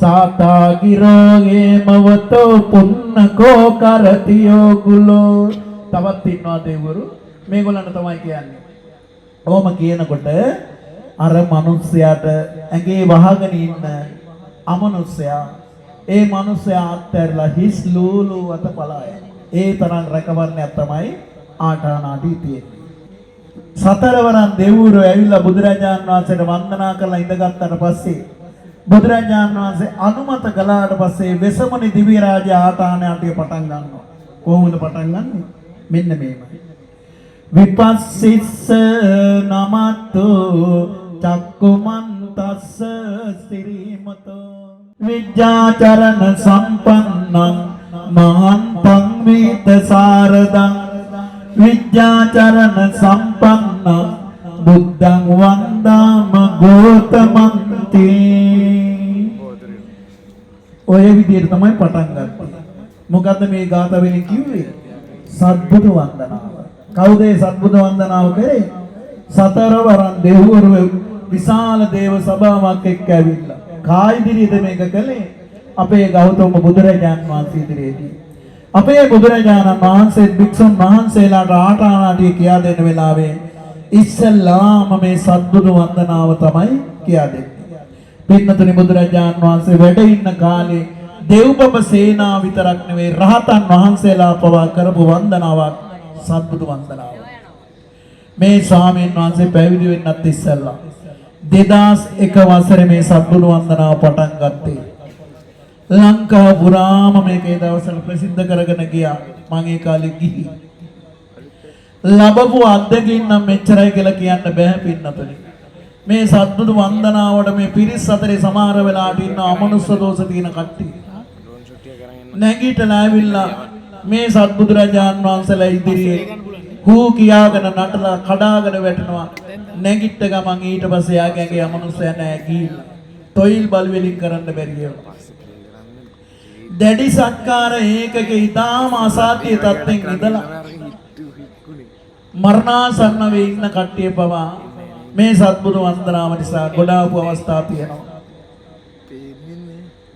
සාතාගිරෝ හේමවතෝ පුන්නකෝ කරතියෝ ගුලෝ. තවත් ඉන්නවා දෙවිවරු. මේගොල්ලන්ට තමයි කියන්නේ. ඕම කියනකොට අර මිනිස්සයාට ඇඟේ වහගෙන ඉන්න අමනුස්සයා ඒ මිනිස්සයා අත්හැරලා හිස් ලූලු අත පලාය. ඒ තරම් රැකවරණයක් තමයි ආටානාටි තියෙන්නේ. සතරවරන් දෙවිවරු ඇවිල්ලා බුදුරජාණන් වහන්සේට වන්දනා කරලා ඉඳගත්තට පස්සේ බුදුරජාණන් වහන්සේ අනුමත කළාට පස්සේ වෙසමුණි දිව්‍ය රාජ්‍ය ආටානාටිය පටන් ගන්නවා. කොහොමද පටන් ගන්නෙ? මෙන්න මේමයි. විපස්සිස්ස නමතු චක්කුමන්තස්ස ස්තිරීමතෝ විද්‍යාචරණ සම්පන්නං මහන්තං වීත සාරදං විද්‍යාචරණ සම්පන්නං බුද්ධං වන්දාම ගෝතමන්ති. ඔය විදිහට තමයි පටන් ගත්තේ. මොකද්ද මේ ගාථාවෙන් කිව්වේ? සත්බුදු වන්දනාව. කවුද ඒ සත්බුදු වන්දනාව කරේ? සතරවරන් දෙවිවරු විශාල දේව සභාවක් එක්ක ඇවිල්ලා. කා ඉදිරියේද මේක කළේ? අපේ ගෞතම බුදුරජාණන් වහන්සේ ඉදිරියේදී. අපේ බුදුරජාණන් වහන්සේ භික්ෂුන් වහන්සේලාට ආටානාටිය කියා දෙන වෙලාවේ ඉස්සල්ලාම මේ සත්බුදු වන්දනාව තමයි කියා දෙන්නේ. පින්නතුනි බුදුරජාණන් වහන්සේ වැඩ ඉන්න කාලේ දෙව්බඹ සේනාව විතරක් නෙවෙයි රහතන් වහන්සේලා පවා කරපු වන්දනාවක් සත්බුදු වන්දනාව. මේ ස්වාමීන් වහන්සේ පැවිදි වෙන්නත් ඉස්සල්ලා 2001 වසරේ මේ සත්බුදු වන්දනාව පටන් ගත්තේ. ලංකාව පුරාම මේකේ දවස්වල ප්‍රසිද්ධ කරගෙන ගියා. මම ඒ කාලේ ගිහි. ලැබපු අත්දැකීම් නම් මෙච්චරයි කියලා කියන්න බෑ පින්නතුනි. මේ සත්බුදු වන්දනාවට මේ පිරිස් අතරේ සමහර වෙලාවට ඉන්න අමනුෂ්‍ය දෝෂ තියෙන කට්ටිය නැගිටලා ඇවිල්ලා මේ සත්බුදුරජාණන් වහන්සේලා ඉදිරියේ හූ කියාගෙන නටලා කඩාගෙන වැටෙනවා. නැගිට ගමන් ඊට පස්සේ යාගේ අමනුෂ්‍යය නැහැ ගිහිල්ලා තොইল බල් වලින් කරන්න බැරි ඒවා. දැඩි සත්කාර ඒකක ඊටාම අසාධ්‍ය තත්ත්වෙන් ඉඳලා මරණාසන්න වේ ඉන්න කට්ටිය පවා මේ සත්බුදු වන්දනාව නිසා ගොඩාක් අවස්ථා තියෙනවා.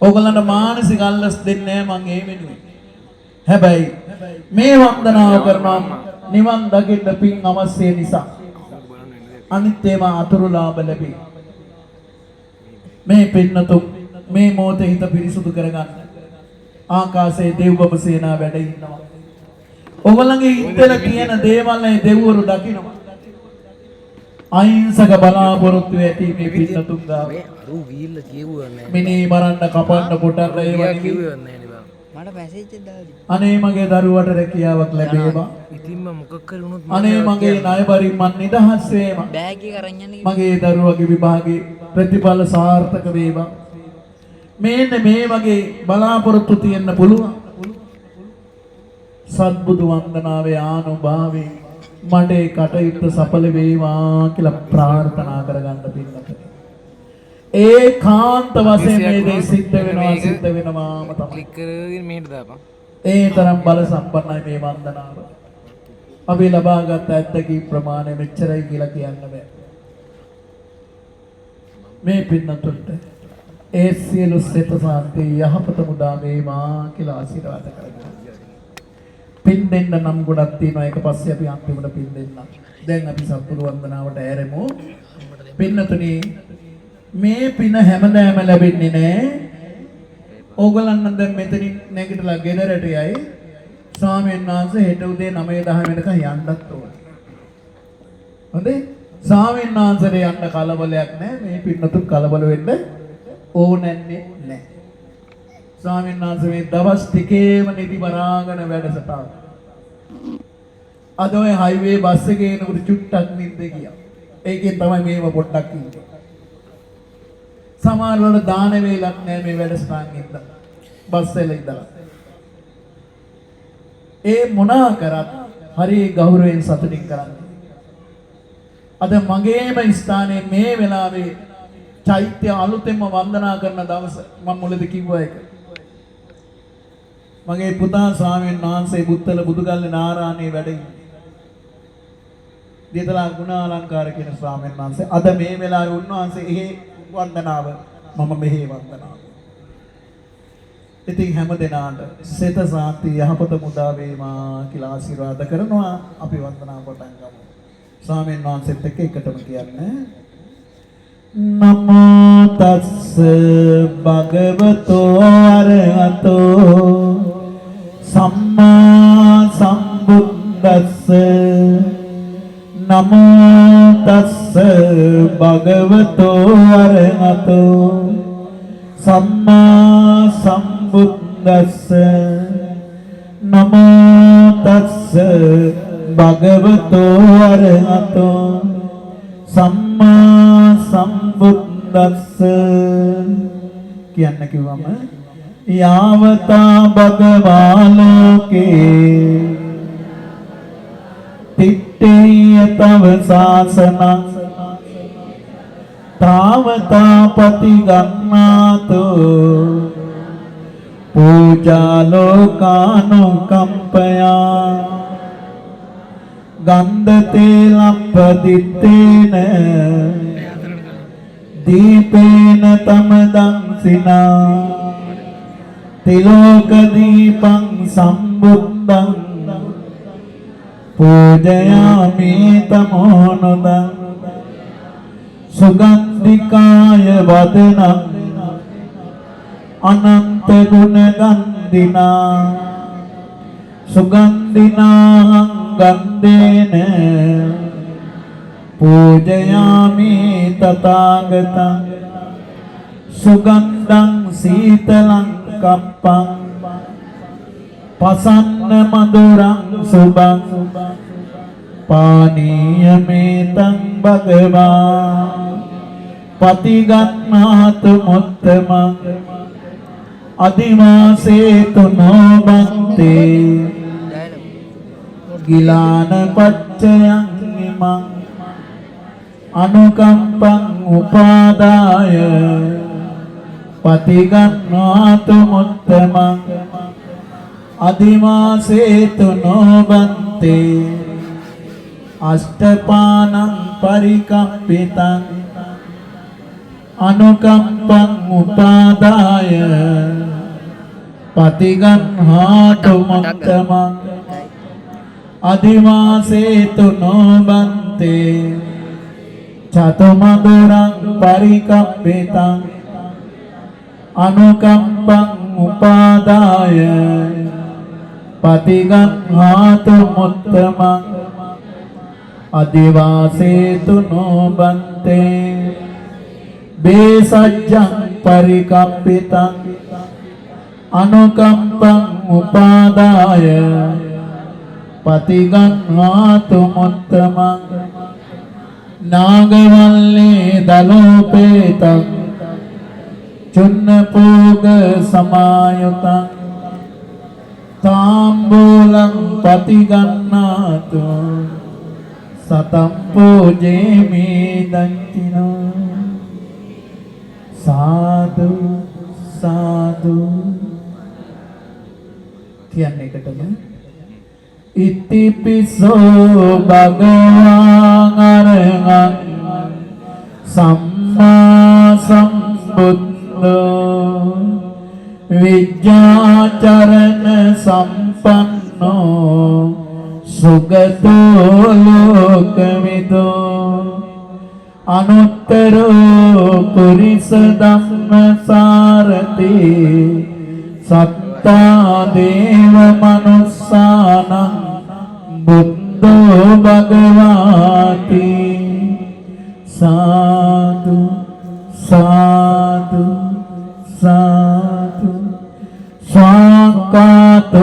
ඕගොල්ලන්ට මානසික අල්ලස් දෙන්නේ නැහැ මං ඒ වෙනුවෙන්. හැබැයි මේ වන්දනාව කරනවා නිවන් දකින්න පින් අවශ්‍ය නිසා. අනිත් ඒවා අතුරු ලාභ ලැබේ. මේ පින්නතුන් මේ මොහොතේ හිත පිරිසුදු කරගන්න. ආකාශයේ දෙව්බඹ සේනාව වැඩ ඉන්නවා. ඔයගොල්ලන්ගේ හිතේ තියෙන දේවල් මේ දෙවිවරු දකිනවා. අහිංසක බලාපොරොත්තු ඇති මේ පින්නතුන් ගාව. අරු වීල්ල කියෙව්වා නෑ. මිනී මරන්න කපන්න කොටන්න ඒ වගේ කිව්වේ නෑ නේ බං. මට මැසේජ් එක දාලා. අනේ මගේ දරුවට රැකියාවක් ලැබේවා. ඉතින්ම මොකක් කර වුණොත් අනේ මගේ ණයබරින් මන් නිදහස් වේවා. බෑග් එක අරන් යන්න මගේ දරුවගේ විභාගේ ප්‍රතිඵල සාර්ථක වේවා. මේන්න මේ වගේ බලාපොරොත්තු තියෙන්න පුළුවන්. සත්බුදු වන්දනාවේ ආනුභාවයෙන් මට ඒ කටයුත්ත සඵල වේවා කියලා ප්‍රාර්ථනා කරගන්න පින්නත. ඒකාන්ත වශයෙන් මේ දේ සිද්ධ වෙනවාම තමයි. ක්ලික් කරගෙන මෙහෙට දාපන්. ඒ තරම් බල සම්පන්නයි මේ වන්දනාව. අපි ලබාගත් අත්දැකීම් ප්‍රමාණය මෙච්චරයි කියලා කියන්න බෑ. මේ පින්නතුන්ට ඒ සියලු සෙත සාන්ති යහපත මුදා වේවා කියලා ආශිර්වාද කරගන්න. පින් දෙන්න නම් ගොඩක් තියෙනවා. ඒක පස්සේ අපි අන්තිමට පින් දෙන්න. දැන් අපි සත්පුරු වන්දනාවට ඇරෙමු. පින්නතුනි මේ පින හැමදාම ලැබෙන්නේ නැහැ. ඕගලන් දැන් මෙතනින් නැගිටලා ගෙදරට යයි. ස්වාමීන් වහන්සේ හෙට උදේ 9:10 වෙනකන් යන්නත් ඕන. හොඳේ? ස්වාමීන් වහන්සේට යන්න කලබලයක් නැහැ. මේ පින්නතුන් කලබල වෙන්න ඕනන්නේ නැහැ. ස්වාමීන් වහන්සේ මේ දවස් ටිකේම නිදි බරාගෙන වැඩසටහන. අද ඔය හයිවේ බස් එකේ එනකොට චුට්ටක් නිින්ද ගියා. ඒකෙන් තමයි මේව පොඩ්ඩක් ඉන්නේ. සමහර වල දාන වේලක් නැහැ මේ වැඩසටහන් ඉඳලා. බස් එකේ ඉඳලා. ඒ මොනා කරත් හරි ගෞරවයෙන් සතුටින් කරන්නේ. අද මගේම ස්ථානයේ මේ වෙලාවේ චෛත්‍ය අලුතෙන්ම වන්දනා කරන දවස මම මුලදී කිව්වා ඒක. මගේ පුතා ස්වාමීන් වහන්සේ බුත්තල බුදුගල්ලේ නාරාණේ වැඩ ඉන්නේ. දේතලා ගුණාලංකාර කියන ස්වාමීන් වහන්සේ අද මේ වෙලාවේ උන්වහන්සේ එහෙ වන්දනාව මම මෙහෙ වන්දනාව. ඉතින් හැම දිනාට සිත සාන්ති යහපත මුදා වේවා කියලා ආශිර්වාද කරනවා. අපි වන්දනා පටන් ගමු. ස්වාමීන් වහන්සේත් එක්ක එකටම කියන්නේ නමෝ තස්ස භගවතෝ අරහතෝ සම්මා සම්බුද්දස්ස නමෝ තස්ස භගවතෝ අරහතෝ සම්මා සම්බුද්දස්ස නමෝ තස්ස භගවතෝ අරහතෝ සම්මා සම්බුද්දස්ස කියන්න කිව්වම යාවතා භගවා ලෝකේ තිත්තේය තව සාසනං තාවතා පතිගන්නාතෝ පූජා ලෝකානුකම්පයා ගන්ධතේලප්පදිත්තේන දීපේන තමදංසිනා තිලෝක දීපං සම්බුද්ධං පූජයාමි තමෝනදං සුගන්ධිකාය වදනං අනන්ත ගුණ ගන්ධිනා සුගන්ධිනා ගන්ධේන පූජයාමි තථාගතං සුගන්ධං සීතලං කප්පං පසන්න මధుරං සුභං පානීයමේතං භගවා පතිගන්නාතු මුත්තමං අදිමාසේතු නොබන්තේ ගිලාන පච්චයං ඉමං අනුකම්පං උපාදාය පතිගන්නාතු මුත්තමං අදිමාසේතු නොබන්තේ අෂ්ඨපානං පරිකම්පිතං අනුකම්පං උපාදාය පතිගන්නාතු මුත්තමං අදිමාසේතු නොබන්තේ චතුමදුරං පරිකම්පිතං අනුකම්පං උපාදාය පතිගන්නාතු මුත්තමං අදිවාසේතු නොබන්තේ බේසජ්ජං පරිකම්පිතං අනුකම්පං උපාදාය පතිගන්නාතු මුත්තමං නාගවල්ලේ දලෝපේතං චුන්නපෝග සමායුතං තාම්බූලං පතිගන්නාතු සතම් පූජේමි දන්තිනෝ සාදු සාදු කියන්නේ එකටම ඉතිපිසෝ භගවාන් අරහං සම්මා සම්බුද්ධෝ විජ්ජාචරණ සම්පන්නෝ සුගතෝ ලෝකවිදෝ අනුත්තරෝ පුරිස ධම්මසාරති සත්තා දේව මනුස්සානං බුද්ධෝ භගවාති සාදු සාදු සාදු ස්වාක්ඛාතෝ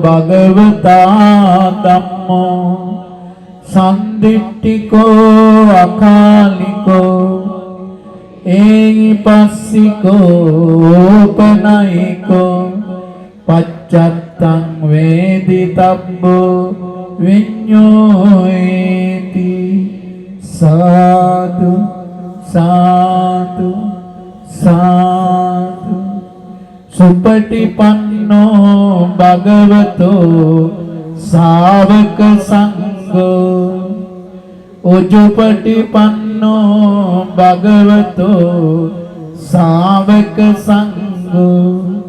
භගවතා ධම්මෝ සම්දිට්ඨිකෝ අකාලිකෝ ඒහිපස්සිකෝ උපනයිකෝ පච්චත්තං වේදිතබ්බෝ විඤ්ඤෝයේති සාදු සාදු සාදු සුපටිපන්නෝ භගවතෝ ශාවක සංඝෝ උජුපටිපන්නෝ භගවතෝ ශාවක සංඝෝ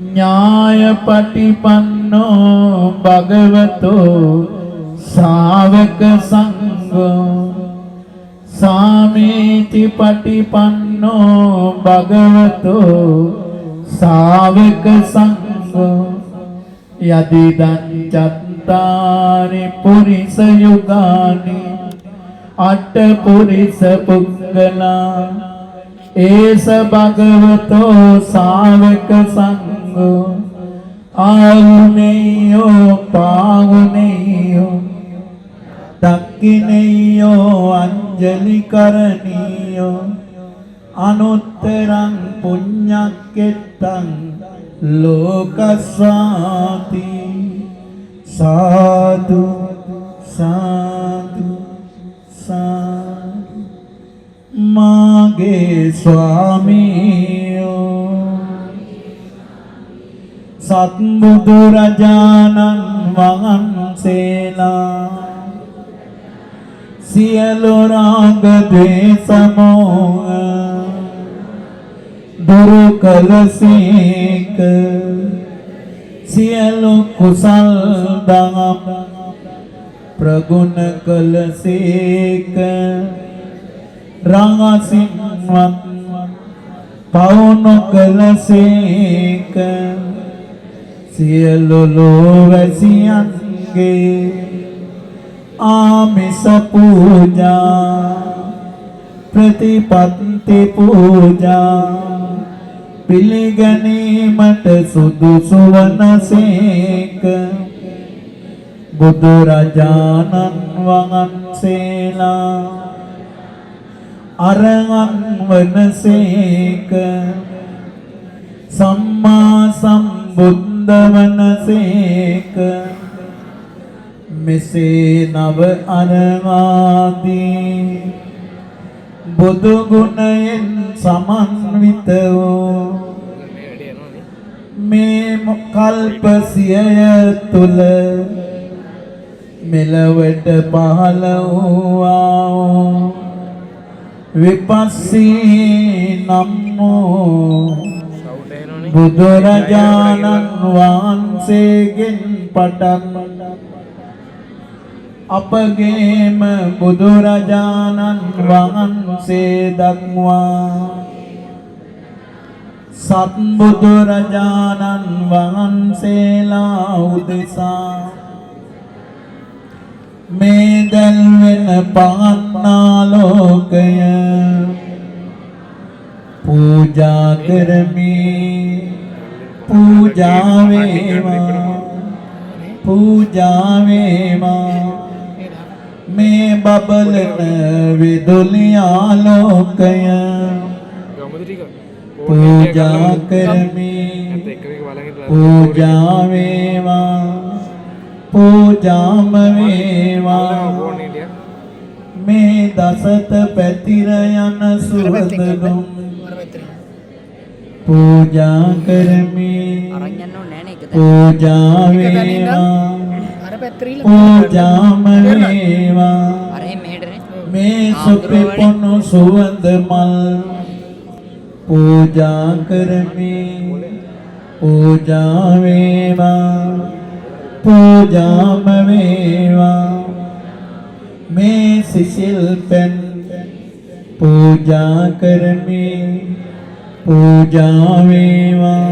ඥායපටිපන්නෝ භගවතෝ ශාවක සංඝෝ සාමීති පටිපන්නෝ භගවතෝ ශාවක සංඝෝ යදිදං චත්තාරි පුරිස යුගානි අට පුරිස පුද්ගලා ඒස භගවතෝ ශාවක සංඝෝ ආහුනේයෝ පාහුනේයෝ දක්ඛිනේයෝ අංජලි කරණීයෝ අනුත්තරං පුඤ්ඤක්කෙත්තං ලෝකස්සාති සාදු සාදු සාදු මාගේ ස්වාමියෝ සත්බුදු රජාණන් වහන්සේලා සියලු රාග ද්වේෂ මෝහ දුරු කළසේක සියලු කුසල් දහම් ප්‍රගුණ කළසේක රාගසින්වත් පවුණු කළසේක සියලු ලෝවැසියන්ගේ ආමිස පූජා ප්‍රතිපත්ති පූජා පිළිගැනීමට සුදුසු වනසේක බුදුරජාණන් වහන්සේලා අරහං වනසේක සම්මා සම්බුද්ධ වනසේක මෙසේ නව අරවාදී බුදු ගුණයෙන් සමන්විත වූ මේ කල්ප සියය තුල මෙලවට පහළ වූ විපස්සී නම් වූ බුදුරජාණන් වහන්සේගෙන් පටන් අපගේම බුදුරජාණන් වහන්සේ දක්වා සත්බුදුරජාණන් වහන්සේලා උදෙසා මේ දැල්වෙන පහත්නාලෝකය පූජා කරමි පූජා වේවා පූජා වේවා මේ බබලන විදුලි ආලෝකය පූජා කරමි පූජා වේවා පූජාම වේවා මේ දසත පැතිර යන සුවඳුම් පූජා කරමි පූජා වේවා පූජාම වේවා මේ සුපිපොණු සුවඳ මල් පූජා කරමි පූජා වේවා පූජාම වේවා මේ සිසිල් පෙන් පූජා කරමි පූජා වේවා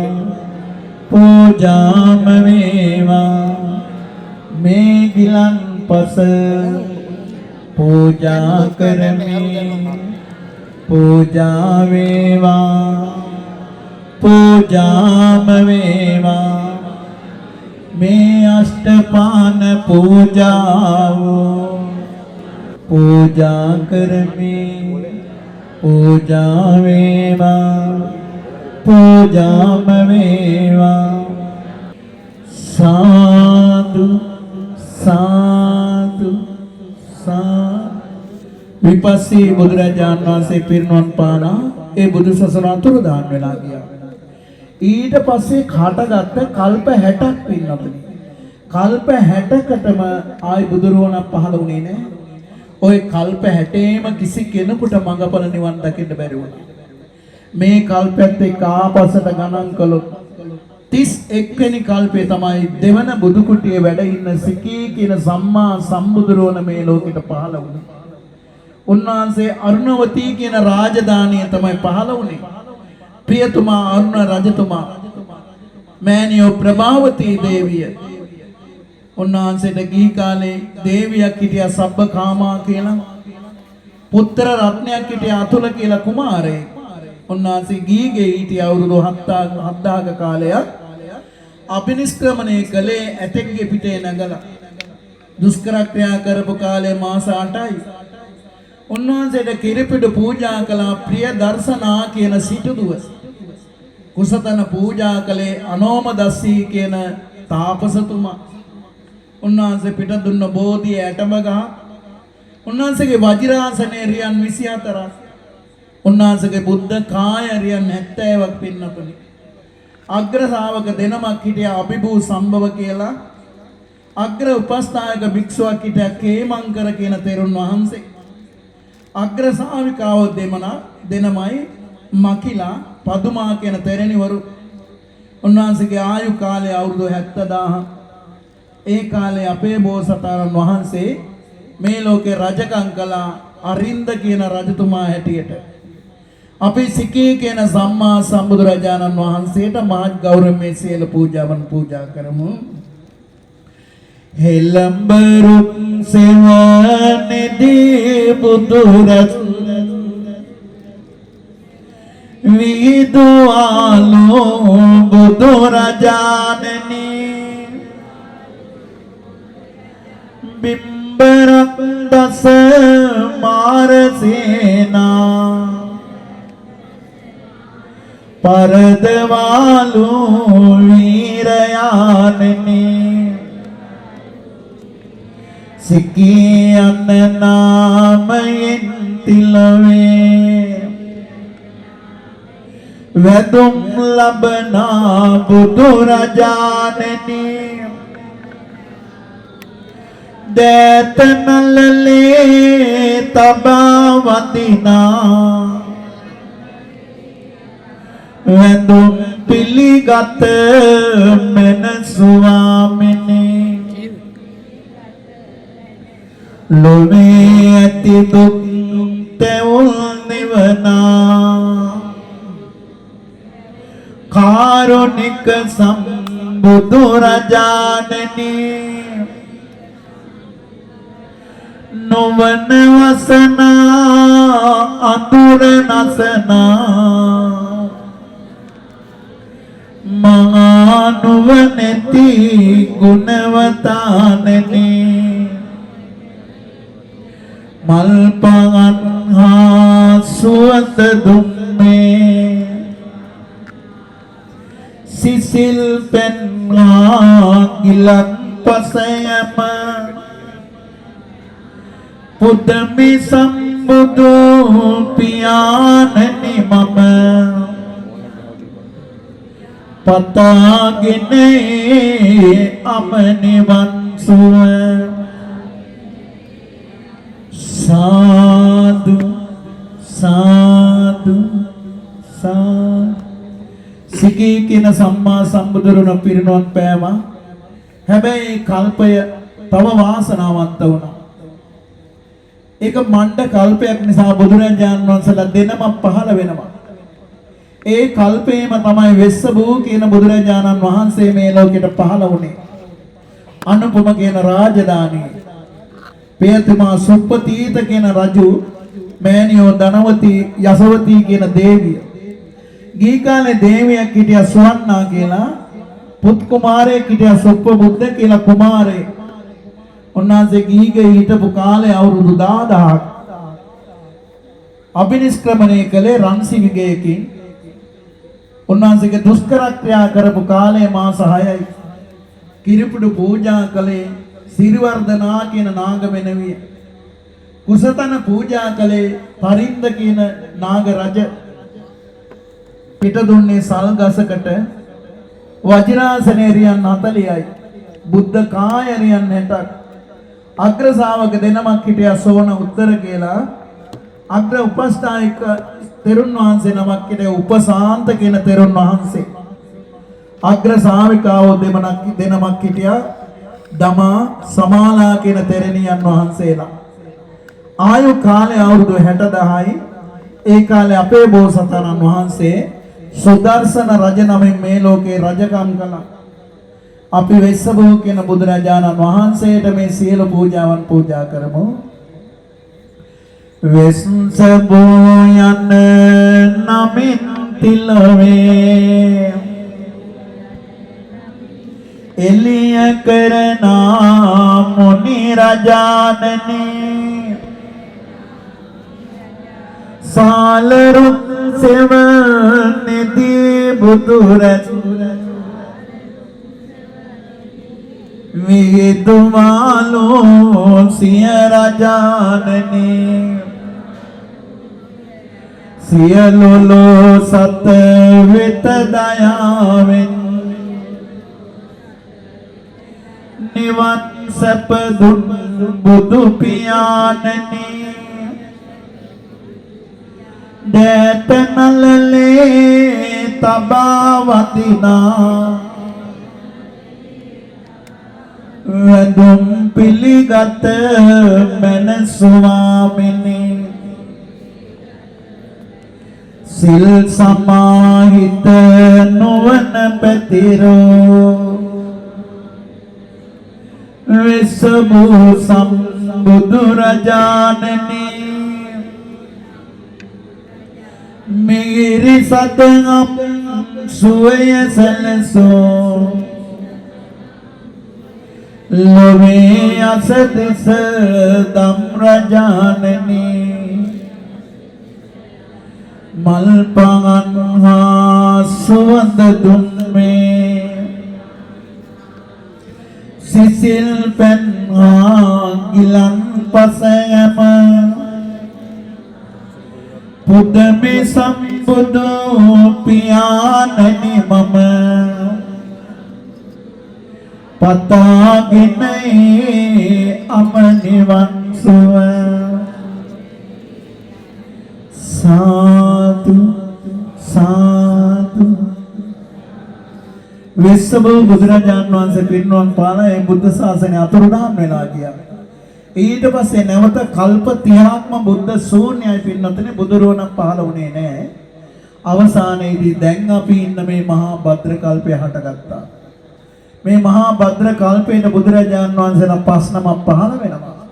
පූජාම වේවා මේ ගිලන්පස පූජා කරමි පූජා වේවා පූජාම වේවා මේ අෂ්ටපාන පූජාව පූජා කරමි පූජා වේවා පූජාම වේවා සාදු සාදු විපස්සී බුදුරජාණන් වහන්සේ පිරිනුවන් පානා ඒ බුදු සසුන අතුරුදහන් වෙලා ගියා. ඊට පස්සේ කාටගත්ත කල්ප 60ක් පින්නතුනි. කල්ප 60කටම ආයි බුදුරුවණක් පහළ වුණේ නැහැ. ওই කල්ප 60ේම කිසි කෙනෙකුට මඟඵල නිවන් දකින්න බැරි වුණා. මේ කල්පයත් එක්ක ආපස්සට ගණන් කළොත් 31 වෙනි කල්පේ තමයි දෙවන බුදු කුටියේ වැඩ ඉන්න සිකී කියන සම්මා සම්බුදුරුවණ මේ ලෝකෙට පහළ වුණේ. උන්වහන්සේ අරුණවතී කියන රාජධානිය තමයි පහළ වුණේ. ප්‍රියතුමා අරුණ රජතුමා මෑණියෝ ප්‍රභාවතී දේවිය උන්වහන්සේට ගිහි කාලේ දේවියක් හිටියා සබ්බකාමා කියලා පුත්‍ර රත්නයක් හිටියා අතුල කියලා කුමාරයෙක්. උන්වහන්සේ ගිහිගේ හිටියා අවුරුදු 7000ක කාලයක් අභිනිෂ්ක්‍රමණය කළේ ඇතෙක්ගේ පිටේ නැගලා දුෂ්කර ක්‍රියා කරපු කාලේ මාස 8යි. උන්වහන්සේට කිරිපිඩු පූජා කළා ප්‍රිය දර්ශනා කියන සිටුදුව. කුසතන පූජා කළේ අනෝමදස්සී කියන තාපසතුමා. උන්වහන්සේ පිට දුන්න බෝධිය ඇටමගහ. උන්වහන්සේගේ වජිරාසනයේ රියන් 24ක්. උන්වහන්සේගේ බුද්ධ කාය රියන් 70ක් පින්නතුනි. අග්‍ර ශාවක දෙනමක් හිටියා අභිභූ සම්භව කියලා. අග්‍ර උපස්ථායක භික්ෂුවක් හිටියා කේමංකර කියන තෙරුන් වහන්සේ. අග්‍ර ශාවිකාව දෙනමයි මකිලා පදුමා කියන තෙරණිවරු. උන්වහන්සේගේ ආයු කාලය අවුරුදු 70000. ඒ කාලේ අපේ බෝසතාණන් වහන්සේ මේ ලෝකේ රජකම් කළා අරින්ද කියන රජතුමා හැටියට. අපි සිකී කියන සම්මා සම්බුදුරජාණන් වහන්සේට මහත් ගෞරවයෙන් සියලු පූජාවන් පූජා කරමු. හෙළඹරුක් සෙවණෙදී බුදුරජ විදුආලෝ බුදුරජාණනි බිම්බරක් දස මාරසේනා පරදවාලු වීරයාණනි සිකී අන්න නාමයෙන් තිලවේ වැදුම් ලබනා බුදුරජාණනි දේතනලලේ තබා වදිනා වැදුම් පිළිගත මෙන ස්වාමිනේ ලොවේ ඇති දුක් තෙවුල් නිවනා කාරුණික සම්බුදුරජාණනි නොවන වසනා අතුර නසනා මහා නුවණැති ගුණවතාණනි මල් පහන් හා සුවඳ දුම්මේ සිසිල් පෙන් ගිලන් පසයම පුදමි සම්බුදු පියාණනි මම පතාගෙන අමනිවන් සුව සාදු සාදු සිකී කියන සම්මා සම්බුදුරුවණ පිරිනුවන් පෑම හැබැයි කල්පය තව වාසනාවන්ත වුණා. ඒක මණ්ඩ කල්පයක් නිසා බුදුරජාණන් වහන්සේලා දෙනම පහළ වෙනවා. ඒ කල්පේම තමයි වෙස්සබූ කියන බුදුරජාණන් වහන්සේ මේ ලෝකෙට පහළ වුණේ. අනුපම කියන රාජධානිය. පියතුමා සුප්පතීත කියන රජු, මෑණියෝ ධනවති, යසවති කියන දේවිය. ගී කාලේ දේවියක් හිටියා සුවන්නා කියලා, පුත් කුමාරයෙක් හිටියා සුප්පබුද්ධ කියලා කුමාරයෙක්. උන්වහන්සේ ගීගේ හිටපු කාලේ අවුරුදු 10000ක් අභිනිෂ්ක්‍රමණය කළේ රන්සිවිගයකින්. උන්වහන්සේගේ දුෂ්කර ක්‍රියා කරපු කාලේ මාස 6යි. කිරිපුඩු පූජා කළේ සිරිවර්ධනා කියන නාගමෙනවිය. කුසතන පූජා කළේ පරින්ද කියන නාග රජ. පිට දුන්නේ සල් ගසකට. වජිරාසනේ රියන් 40යි. බුද්ධ කාය රියන් 60ක්. අග්‍ර ශාවක දෙනමක් හිටියා සෝන උත්තර කියලා. අග්‍ර උපස්ථායක තෙරුන් වහන්සේ නමක් හිටියා උපසාන්ත කියන තෙරුන් වහන්සේ. අග්‍ර ශාවිකාවෝ දෙනමක් හිටියා දමා සමාලා කියන තෙරණියන් වහන්සේලා. ආයු කාලය අවුරුදු 60,000යි. ඒ කාලේ අපේ බෝසතාණන් වහන්සේ සුදර්ශන රජ නමින් මේ ලෝකේ රජකම් කළා. අපි වෙස්සබෝ කියන බුදුරජාණන් වහන්සේට මේ සියලු පූජාවන් පූජා කරමු. වෙස්සබෝ යන නමින් තිලවේ එලිය කරනා මුනි රජාණනි සාලරුත් සෙවණෙති බුදුරජාණන් විදුමාලෝ සිය රජාණනි සියලුලෝ සත වෙත දයාවෙන් නිවන් සැප දුන් බුදු පියාණනි දැත නලලේ තබා වදිනා වැඳුම් පිළිගත මන ස්වාමිනී සිල් සමාහිත නොවන පැතිරෝ විසබු සම්බුදු රජාණනි මිගිරි සතං සුවය සැලසෝ ලොවේ අසතිස දම් රජාණනි මල් පහන් හා සුවඳ දුන් මේ සිසිල් පෙන් හා ගිලන් පසයම පුදමි සම්බුදු පියාණනි මම පතාගෙන අමනිවන් සුව සාදු සාදු. වෙස්සබෝ බුදුරජාණන් වහන්සේ පිරිනුවම් පාලා ඒ බුද්ධ ශාසනය අතුරුදහන් වෙලා ගියා. ඊට පස්සේ නැවත කල්ප 30ක්ම බුද්ධ ශූන්‍යයි පින්නතනේ බුදුරුවණක් පහළ වුණේ නැහැ. අවසානයේදී දැන් අපි ඉන්න මේ මහා භද්‍ර කල්පය හටගත්තා. මේ මහා භද්‍ර කල්පයේ බුදුරජාණන් වහන්සේලා 5 නමක් පහළ වෙනවා.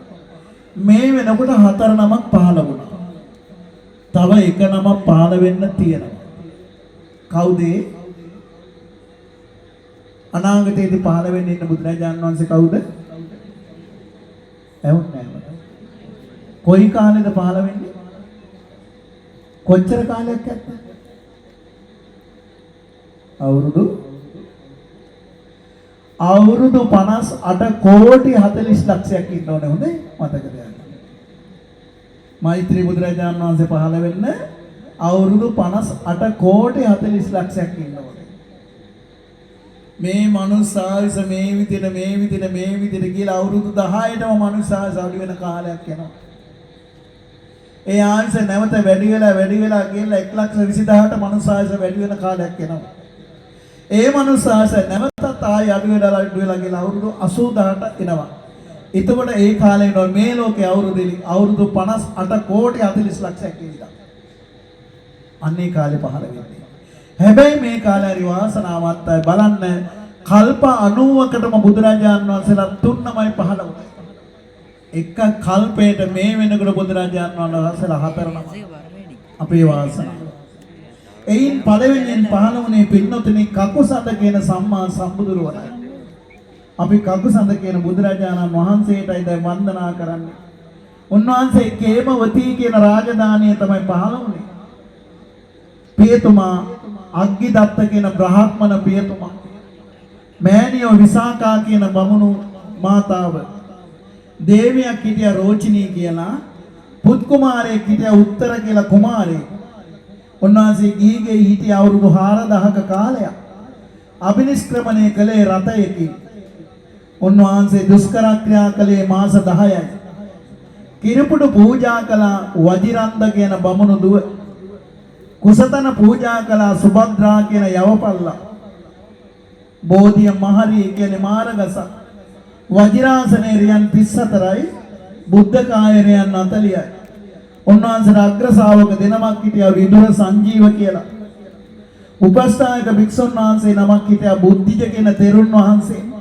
මේ වෙනකොට 4 නමක් පහළ වුණා. තව 1 නමක් පහළ වෙන්න තියෙනවා. කවුද? අනාගතයේදී පහළ වෙන්න ඉන්න බුදුරජාණන් වහන්සේ කවුද? ඇහුන්නේ නැහැ. කොයි කාලෙද පහළ වෙන්නේ? කොච්චර කාලයක් යද්ද? අවුරුදු 58 කෝටි 40 ලක්ෂයක් ඉන්න ඕනේ. හොඳේ මතක තියාගන්න. මෛත්‍රී බුදුරජාණන් වහන්සේ පහළ වෙන්න අවුරුදු 58 කෝටි 40 ලක්ෂයක් ඉන්න ඕනේ. මේ මනුස්සාවිස මේ විදිහට කියලා අවුරුදු 10ටම මනුස්සාවිස අඩු වෙන කාලයක් යනවා. ඒ ආයස නැවත වැඩි වෙලා කියලා 1,20,000ට මනුස්සාවිස වැඩි වෙන කාලයක් යනවා. ඒ මනුස්සයාට නැවතත් ආය අඩු වෙලා ගිහලා අවුරුදු 88 එනවා. එතකොට ඒ කාලේ නෝ මේ ලෝකේ අවුරුදු 58 කෝටි 40 ලක්ෂයක් ඉඳලා. අන්නේ කාලේ පහළ වෙන්නේ. හැබැයි මේ කාලේ හරි වාසනාවන්තයි බලන්න කල්ප 90කටම බුදුරජාණන් වහන්සේලා තුන්නමයි පහළ වුණේ. එක කල්පයට මේ වෙනකොට බුදුරජාණන් වහන්සේලා හතරනමයි. අපේ වාසනාව. එයින් පළවෙනියෙන් පහළ වුණේ පින්නොතනේ කකුසඳ කියන සම්මා සම්බුදුරවණයි. අපි කකුසඳ කියන බුදුරජාණන් වහන්සේටයි දැන් වන්දනා කරන්නේ. උන්වහන්සේ කේමවතී කියන රාජධානිය තමයි පහළ වුණේ. පියතුමා අග්ගිදත්ත කියන බ්‍රහ්මණ පියතුමා මෑණියෝ විසාකා කියන බමුණු මාතාව දේවියක් හිටියා රෝචිනී කියලා පුත් කුමාරයෙක් හිටියා උත්තර කියලා කුමාරයෙක්. උන්වහන්සේ ගිහිගේ හිටිය අවුරුදු 4000ක කාලයක් අභිනිෂ්ක්‍රමණය කළේ රතයකින්. උන්වහන්සේ දුෂ්කර ක්‍රියා කළේ මාස 10යි. කිරිපුඩු පූජා කළ වජිරන්ද කියන බමුණු දුව. කුසතන පූජා කළ සුභද්‍රා කියන යවපල්ලා. බෝධිය මහරි කියන්නේ මාරගස. වජිරාසනේ රියන් 34යි බුද්ධ කායරයන් 40යි. උන්වහන්සේ අග්‍ර ශාවක දෙනමක් හිටියා විදුර සංජීව කියලා. උපස්ථායක භික්ෂුන් වහන්සේ නමක් හිටියා බුද්ධිජ කියන තෙරුන් වහන්සේ.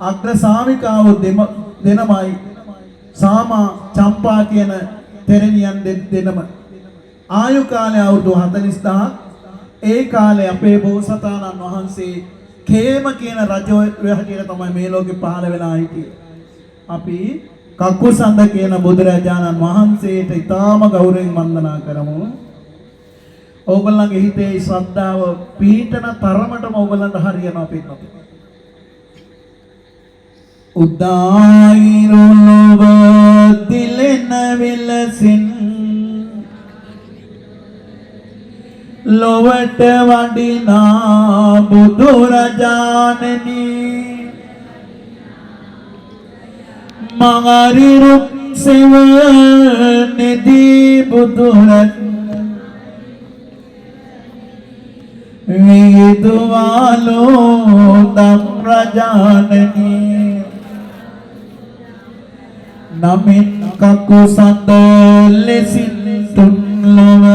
අග්‍ර ශාවිකාව දෙනමයි සාමා චම්පා කියන තෙරණියන් දෙනම. ආයු කාලය අවුරුදු 40000ක්. ඒ කාලේ අපේ බෝසතාණන් වහන්සේ කේම කියන රජ හැටියට තමයි මේ ලෝකේ පහළ වෙලා හිටියේ. අපි කකුසඳ කියන බුදුරජාණන් වහන්සේට ඊටාම ගෞරවයෙන් වන්දනා කරමු. ඕගොල්ලන්ගේ හිතේ ශ්‍රද්ධාව පීඨන තරමටම ඕගොල්ලන්ට හරියනවා පිටනොත්. උදායිරුලව දිලෙන විලසින් ලොවට වඩිනා බුදුරජාණනි මගරිරුක් සෙව නිදී බුදුරත් විදුවාලෝ දම් රජාණනි නමින් කකුසඳ ලෙසින් තුන්ලොව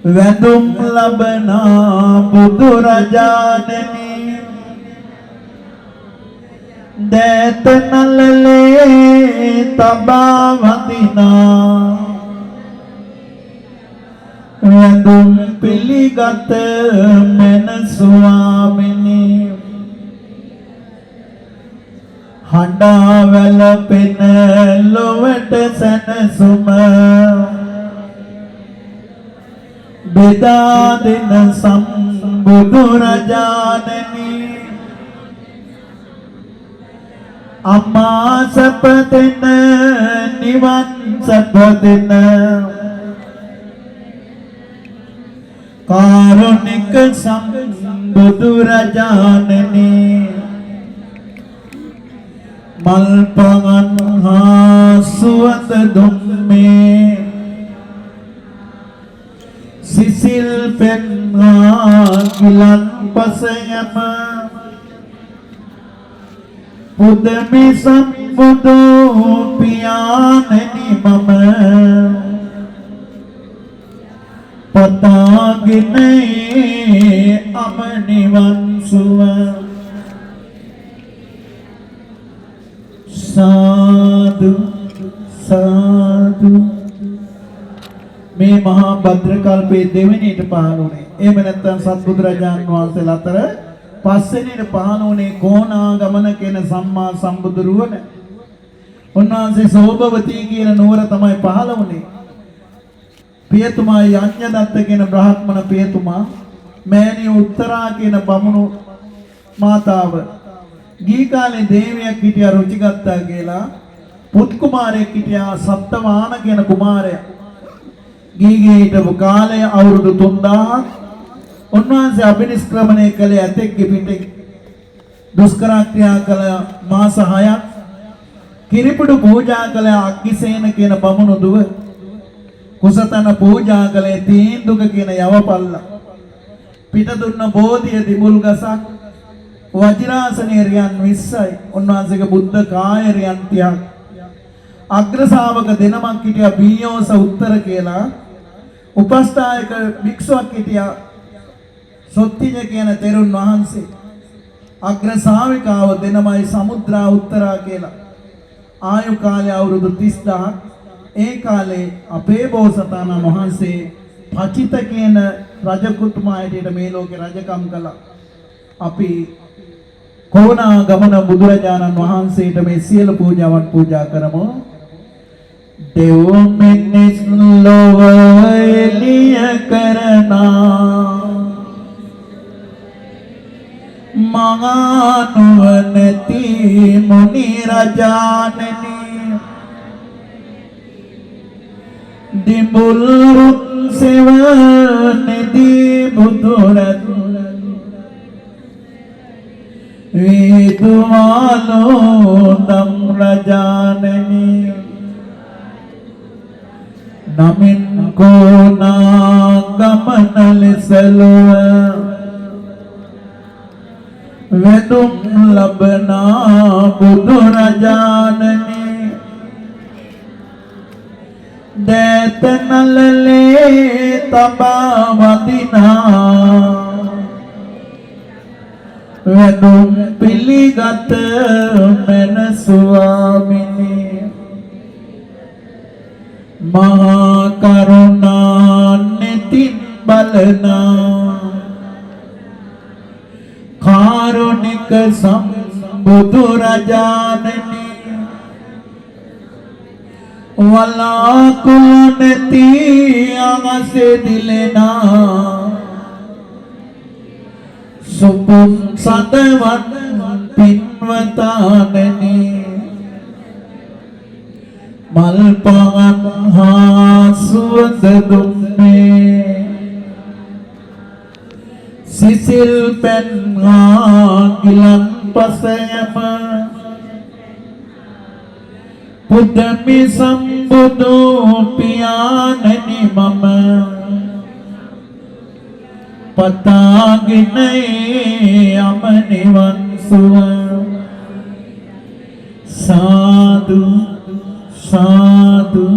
වැඳුම් ලබනා බුදුරජාණනි දෑත නලලේ තබා වදිනා වැඳුම් පිළිගත මෙන ස්වාමිනී හඬා වැළපෙන ලොවට සැනසුම බෙදා දෙන සම්බුදුරජාණනි අම්මා සැප දෙන නිවන් සැප දෙන කාරුණික සම්බුදුරජාණනි මල් පඟන් හා සුවඳ දුම්මේ සිසිල් පෙන්හා ගිලන් පසයම පුදමි සම්බුදු පියාණනි මම පතාගෙන අමනිවන් සුව සාදු සාදු. මේ මහා භද්‍රකල්පයේ දෙවෙනියට පහළ වුණේ. එහෙම නැත්නම් සත්බුදුරජාණන් වහන්සේලා අතර පස්වෙනියට පහළ වුණේ කොණාගමන කියන සම්මා සම්බුදු රුවණ. උන්වහන්සේ සෝභවතී කියන නුවර තමයි පහළ වුණේ. පියතුමා යඤ්ඤදත්ත කියන බ්‍රාහ්මණ පියතුමා මෑණිය උත්තරා කියන බමුණු මාතාව ගී කාලේ දේවියක් හිටියා රුචිගත්තා කියලා පුත් කුමාරයෙක් හිටියා සත්වාන කියන කුමාරයා. ගීගේ හිටපු කාලය අවුරුදු 3000ක්. උන්වහන්සේ අභිනිෂ්ක්‍රමණය කළේ ඇතෙක්ගේ පිටේ දුෂ්කර ක්‍රියා කළ මාස 6ක්. කිරිපුඩු පූජා කළ අග්ගිසේන කියන බමුණු දුව. කුසතන පූජා කළේ තීන්දුක කියන යවපල්ලා. පිට දුන්න බෝධිය දිමුල් ගසක් වජිරාසනයේ රියන් 20යි. උන්වහන්සේගේ බුද්ධ කාය රියන් 30ක්. අග්‍ර ශාවක දෙනමක් හිටියා බීයෝස උත්තර කියලා. උපස්ථායක භික්ෂුවක් හිටියා සොත්තිජ කියන තෙරුන් වහන්සේ. අග්‍ර ශාවිකාව දෙනමයි සමුද්‍රා උත්තරා කියලා. ආයු කාලය අවුරුදු 30000ක්. ඒ කාලේ අපේ බෝසතාණන් වහන්සේ පචිත කියන රජකුතුමා හැටියට මේ ලෝකේ රජකම් කළා. අපි කොණා ගමන බුදුරජාණන් වහන්සේට මේ සියලු පූජාවන් පූජා කරමු. දෙව් මිනිස් ලොව එළිය කරනා මහා නුවණැති මුනි රජාණනි දිඹුල් රුත් සෙවණෙදී බුදුරදුන් වේදුමාලෝ දම් රජාණනි නමින් කෝනා ගමන ලෙසලුව වෙදුම් ලබනා බුදුරජාණනි දේතනලලේ තබා වදිනා වෙදුම් පිළිගත මෙන ස්වාමිනී මහා කරුණා නෙතින් බලනා කාරුණික සම්බුදු රජාණනි වලාකුළු නැති අගසේ දිලෙනා සුපුම් සදවත් පින්වතානනි මල් පවන් හා සුවඳ දුන්නේ සිසිල් පෙන් හා ගිලන් පසයම පුදමි සම්බුදු පියාණනි මම පතාගෙන යම නිවන් සුව සාදු සාදු.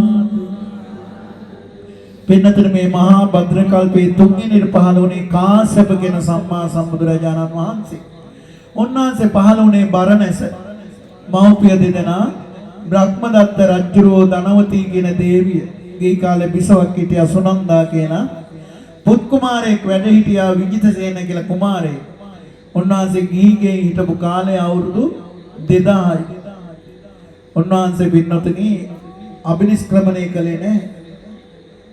පින්නතර මේ මහා භද්‍ර කල්පයේ තුන්වෙනි පහළ වුණේ කාශ්‍යප කියන සම්මා සම්බුදුරජාණන් වහන්සේ. උන්වහන්සේ පහළ වුණේ බරණැස. මෞපිය දෙදෙනා බ්‍රහ්මදත්ත රජුරෝ ධනවතී කියන දේවිය. ගේ කාලේ බිසවක් හිටියා සුනන්දා කියන පුත් කුමාරයෙක් වැඩ හිටියා විජිතසේන කියලා කුමාරයෙක්. උන්වහන්සේ ගිහිගේ හිටපු කාලය අවුරුදු 2000යි. උන්වහන්සේ පින්නතුනි අභිනිෂ්ක්‍රමණය කළේ නැහැ.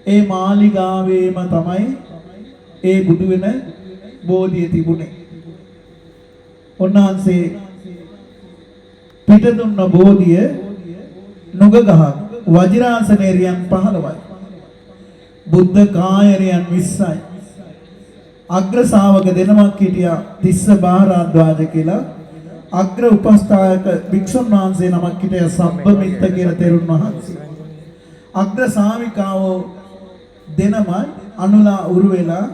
ඒ මාලිගාවේම තමයි ඒ බුදු වෙන බෝධිය තිබුණේ. උන්වහන්සේ පිට දුන්න බෝධිය නුග ගහක් වජිරාසනයේ රියන් 15යි. බුද්ධ කායරයන් 20යි. අග්‍ර ශාවක දෙනමක් හිටියා තිස්ස බාරද්වාජ කියලා. අග්‍ර උපස්ථායක භික්ෂුන් වහන්සේ නමක් හිටියා සබ්බමිත්ත කියලා තෙරුන් වහන්සේ. අග්‍ර ශාවිකාවෝ දෙනමයි අනුලා උරු වෙලා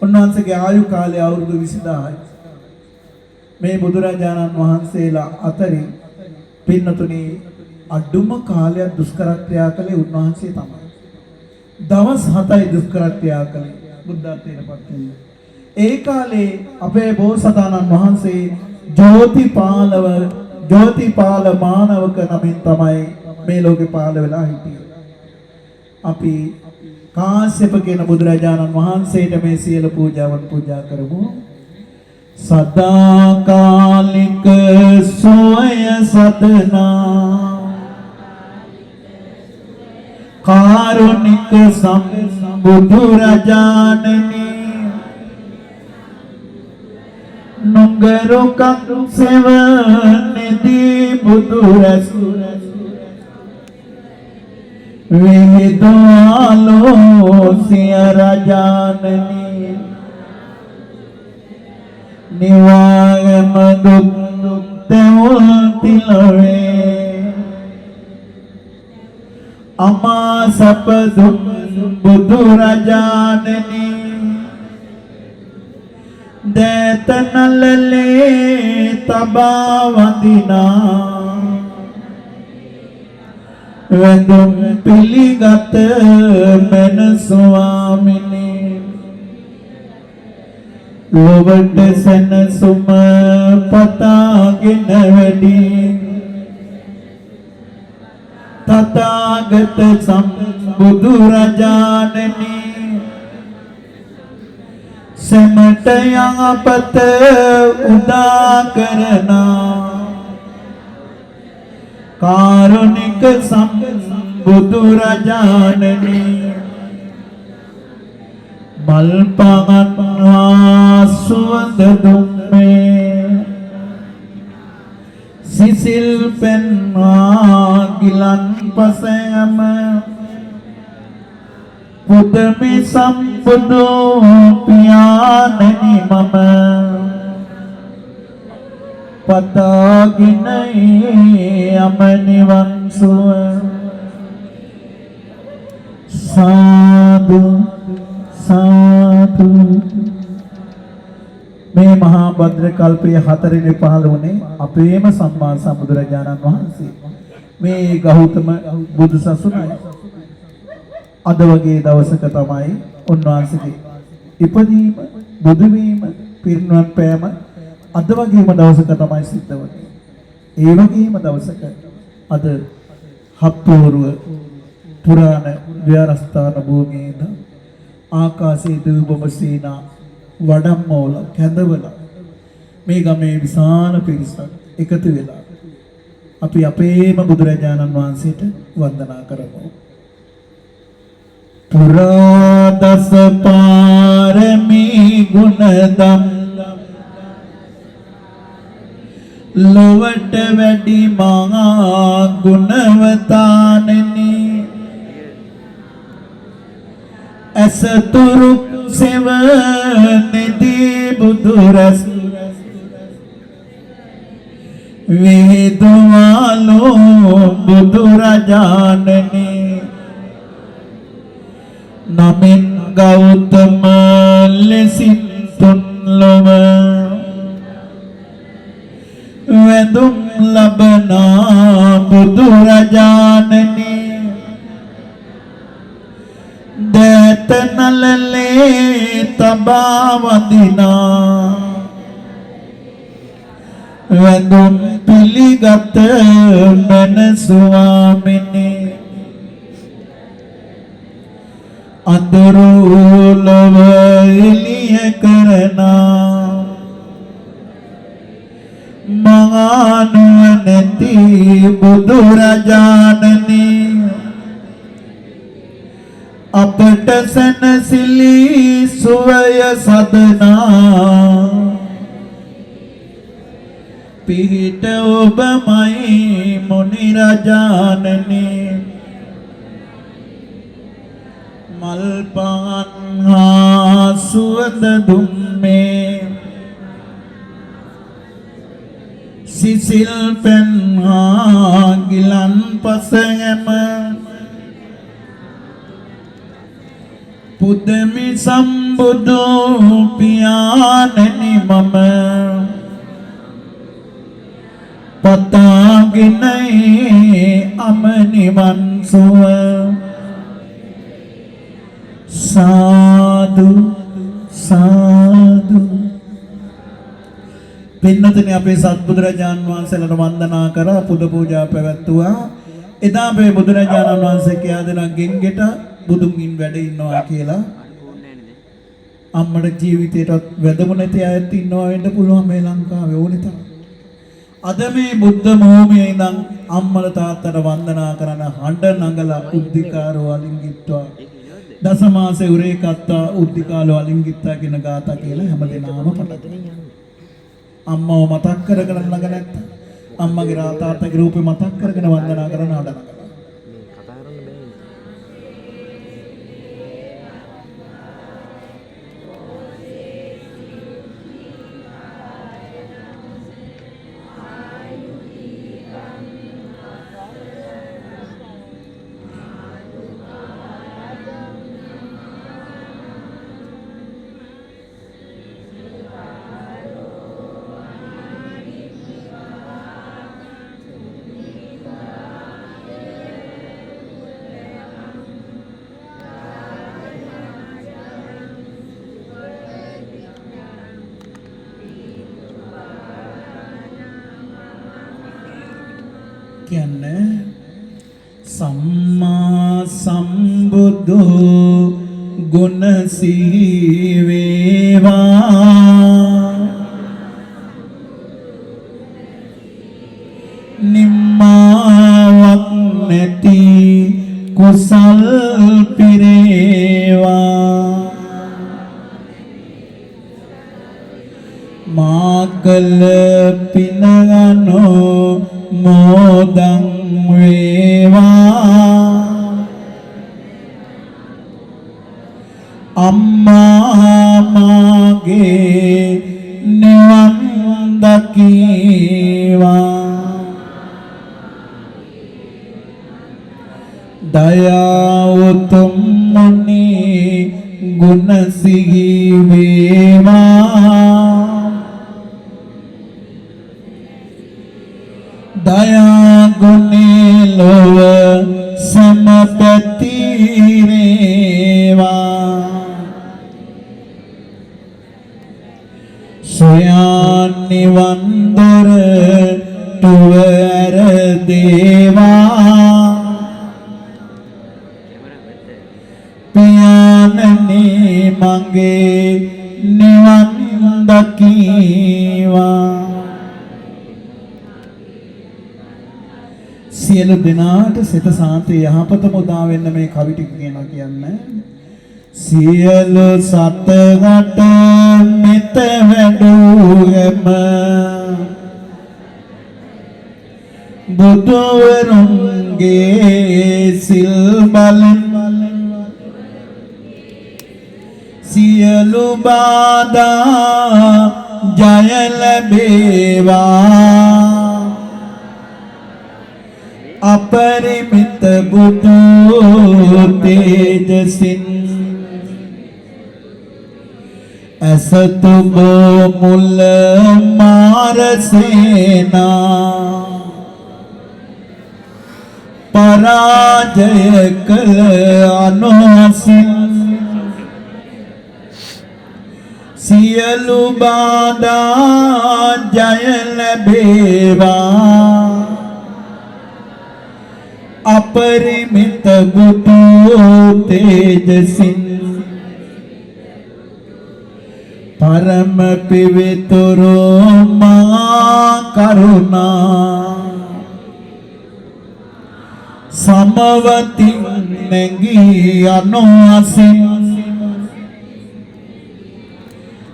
උන්වහන්සේගේ ආයු කාලය අවුරුදු 20000යි. මේ බුදුරජාණන් වහන්සේලා අතරින් පින්නතුනි අඩුම කාලයක් දුෂ්කර ක්‍රියා කළේ උන්වහන්සේ තමයි. දවස් 7යි දුෂ්කර ක්‍රියා කළේ බුද්ධත්වයට පත් වෙන්න. ඒ කාලේ අපේ බෝසතාණන් වහන්සේ ජෝතිපාල මානවක නමින් තමයි මේ ලෝකේ පහළ වෙලා හිටියේ. අපි කාශ්‍යප කියන බුදුරජාණන් වහන්සේට මේ සියලු පූජාවන් පූජා කරමු. සදාකාලික සෝය සදනා කාරුණික සම්බුදු රජාණනි නුගරුකක් සෙවණෙදී බුදු රසුල විහිදුවාලෝ සිය රජාණනි නිවායම දුක් තෙවුල් තිලවේ අමා සප දුක් බුදු රජාණනි නලලේ තබා වඳිනා වැඳුම් පිළිගත මන ස්වාමිනේ ලොවට සැනසුම පතාගෙන වැඩි තථාගත සම්බුදු රජාණනි සමට යහපත උදා කරනා කාරුණික සම්බුදු රජාණනි මල් පහන් සුවඳ දුම්මේ සිසිල් පෙන්වා ගිලන් පසයම පුදමි සම්බුදු පියාණනි මම පතාගෙන යමනිවන් සුව සාදු සාදු මේ මහා භද්‍ර කල්පයේ 4 වෙනි පහළ වුණේ අපේම සම්මා සම්බුදුරජාණන් වහන්සේ මේ ගෞතම බුදු සසුනයි අද වගේ දවසක තමයි උන්වහන්සේගේ ඉපදීම බුදු වීම පිරිනුවන් පෑම අද වගේම දවසක තමයි සිද්ධ වෙන්නේ. ඒ වගේම දවසක අද හප්පෝරුව පුරාණ විහාරස්ථාන භූමියේද ආකාශයේ දුබම සීනා වඩම්මෝල කැඳවල මේ ගමේ විශාල පිරිසක් එකතු වෙලා අපි අපේම බුදුරජාණන් වහන්සේට වන්දනා කරමු. පුරා දස පාරමී ගුණදම් ලොවට වැඩි මහා ගුණවතානනි අසතුරු සෙවණදී බුදුරස් වේදවාලෝ බුදුරජාණනි නමින් ගෞතම ලෙසින් තුන්ලොව වැඳුම් ලබනා බුදුරජාණනි දත නලලේ තබා වඳිනා වැඳුම් පිළිගත මන ස්වාමිනේ අඳුරු ලොව එළිය කරනා මහානුවණැති බුදුරජාණනි අපට සැනසිලි සුවය සදනා පිහිට ඔබමයි මුනි රජාණනි මල් පහන් හා සුවඳ දුම්මේ සිසිල් පෙන් හා ගිලන් පසයම පුදමි සම්බුදු පියාණනි මම පතාගෙන අමනිවන් සුව සාදු සාදු පින්නතනේ අපේ සත්බුදුරජාන් වහන්සේලාට වන්දනා කරා පුද පූජා පැවැත්තුවා එදා අපේ බුදුරජාණන් වහන්සේ කියා දෙනා ගෙන්ගෙට බුදුන්ගින් වැඩ ඉන්නවා කියලා අම්මට ජීවිතේටත් වැදගත් නැති අයත් ඉන්නවා වෙන්න පුළුවන් මේ ලංකාවේ ඕනේ තරම් අද මේ බුද්ධ භූමියේ ඉඳන් අම්මල තාත්තට වන්දනා කරන හඬ නගලා උද්දිකාරෝ අලිංගිත්වා දසමාසේ උරේ කත්තා උද්දිකාලෝ අලිංගිත්තා කියන ගාථා කියලා හැමදේනම පටන් අම්මව මතක් කරගෙන ළඟ නැත්නම් අම්මගේ තාත්තගේ රූපේ මතක් කරගෙන වන්දනා කරන හඬ නගලා කියන්නේ සම්මා සම්බුදු ගුණ සීවේවා නිම්මාවක් නැති කුසල් පිරේවා මාකල පිනගනෝ මෝදං වේවා අම්මා මාගේ නිවන් දකීවා දයා උතුම් මුනි ගුණ සිහි වේවා දයා ගුණේ ලොව සමපැතිරේවා සොයා නිවන් දොර තුවර දේවා පියාණනි මගේ නිවන් දකීවා සියලු දෙනාට සිත සාන්තිය යහපත මුදා වෙන්න මේ කවි ටික කියනවා කියන්නේ සියලු සතකට මෙත වැඩුවම බුදුවරුන්ගේ සිල් බලෙන් සියලු බාධා ජය ලැබේවා අපරිමිත බුදු තේජසින් අසතුබ මුල මාරසේනා පරාජය කළ අනුසින් සියලු බාධා ජය ලැබේවා අපරිමිත බුදු තේජසින් පරම පිවිතුරු මහා කරුණා සමවතින් නැගී අනුහසින්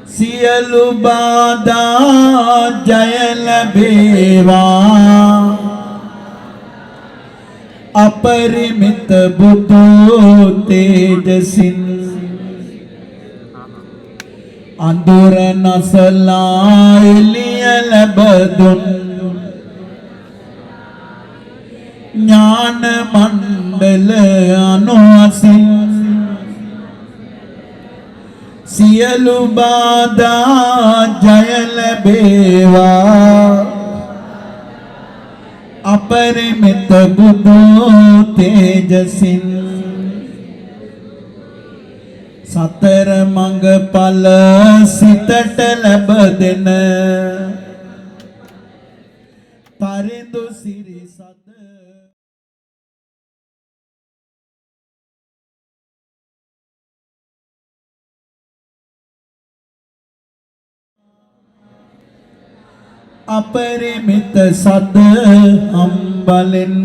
සියලු බාධා ජය ලැබේවා අපරිමිත බුදු තේජසින් අඳුර නසලා එළිය ලැබදුන් ඥාන මණ්ඩල අනුහසින් සියලු බාධා ජය ලැබේවා අපරිමිත බුදු තේජසින් සතර මඟ ඵල සිතට ලැබ දෙන පරිදු සිරි සත අපරිමිත සද අම්බලෙන්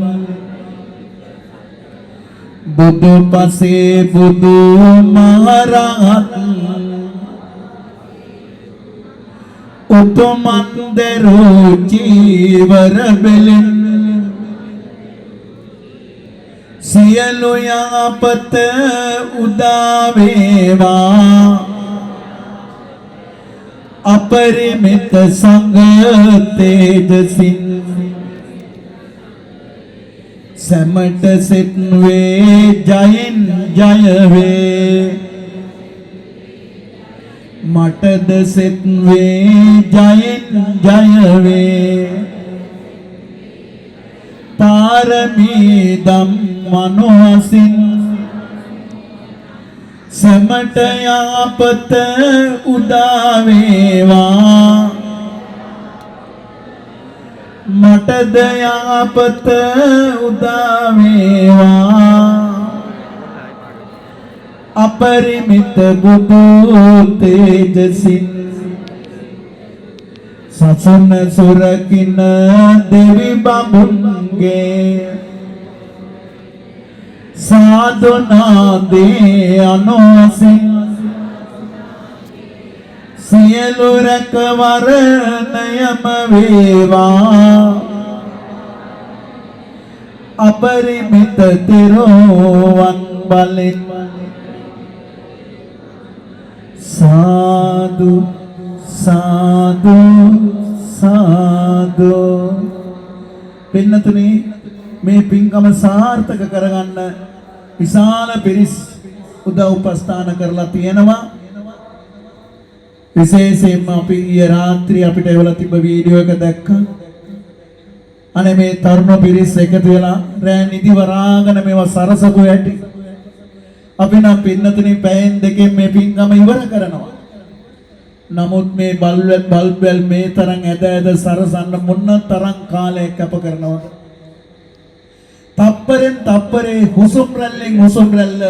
බුදු පසේ බුදු මහරහත් උතුමන් දරු චීවර බෙලෙන් සියලු යහපත උදා වේවා අපරිමිත සංඝ තේජසින් සමට සිත් වේ ජයින් ජය වේ මටද සිත් වේ ජයින් ජය වේ පාරමී ධම්මනුහසින් සමට යහපත උදා වේවා මටද යාපත උදා වේවා අපරිමිත බුදු තේජසින් සසුන සුරකින්න දෙවි බඹුන්ගේ සාදුනාදේ අනෝසින් සියලු රැකවරණයම වේවා අපරිමිත තෙරුවන් බලෙන් සාදු සාදු සාදු. පින්නතුනි මේ පින්කම සාර්ථක කරගන්න විශාල පිරිස් උදව් උපස්ථාන කරලා තියෙනවා. විශේෂයෙන්ම අපි ඊයේ රාත්‍රියේ අපිට එවලා තිබ්බ වීඩියෝ එක දැක්කා. අනේ මේ තරුණ පිරිස් එකතු වෙලා රෑ නිදි වරාගෙන මේවා සරසපු ඇටි. අපි නම් පින්නතුනි පැයෙන් දෙකෙන් මේ පින්කම ඉවර කරනවා. නමුත් මේ බල්බල් මේ තරම් ඇද සරසන්න මොන තරම් කාලයක් කැප කරනවද? තප්පරෙන් තප්පරේ හුසුම් රැල්ලෙන් හුසුම් රැල්ල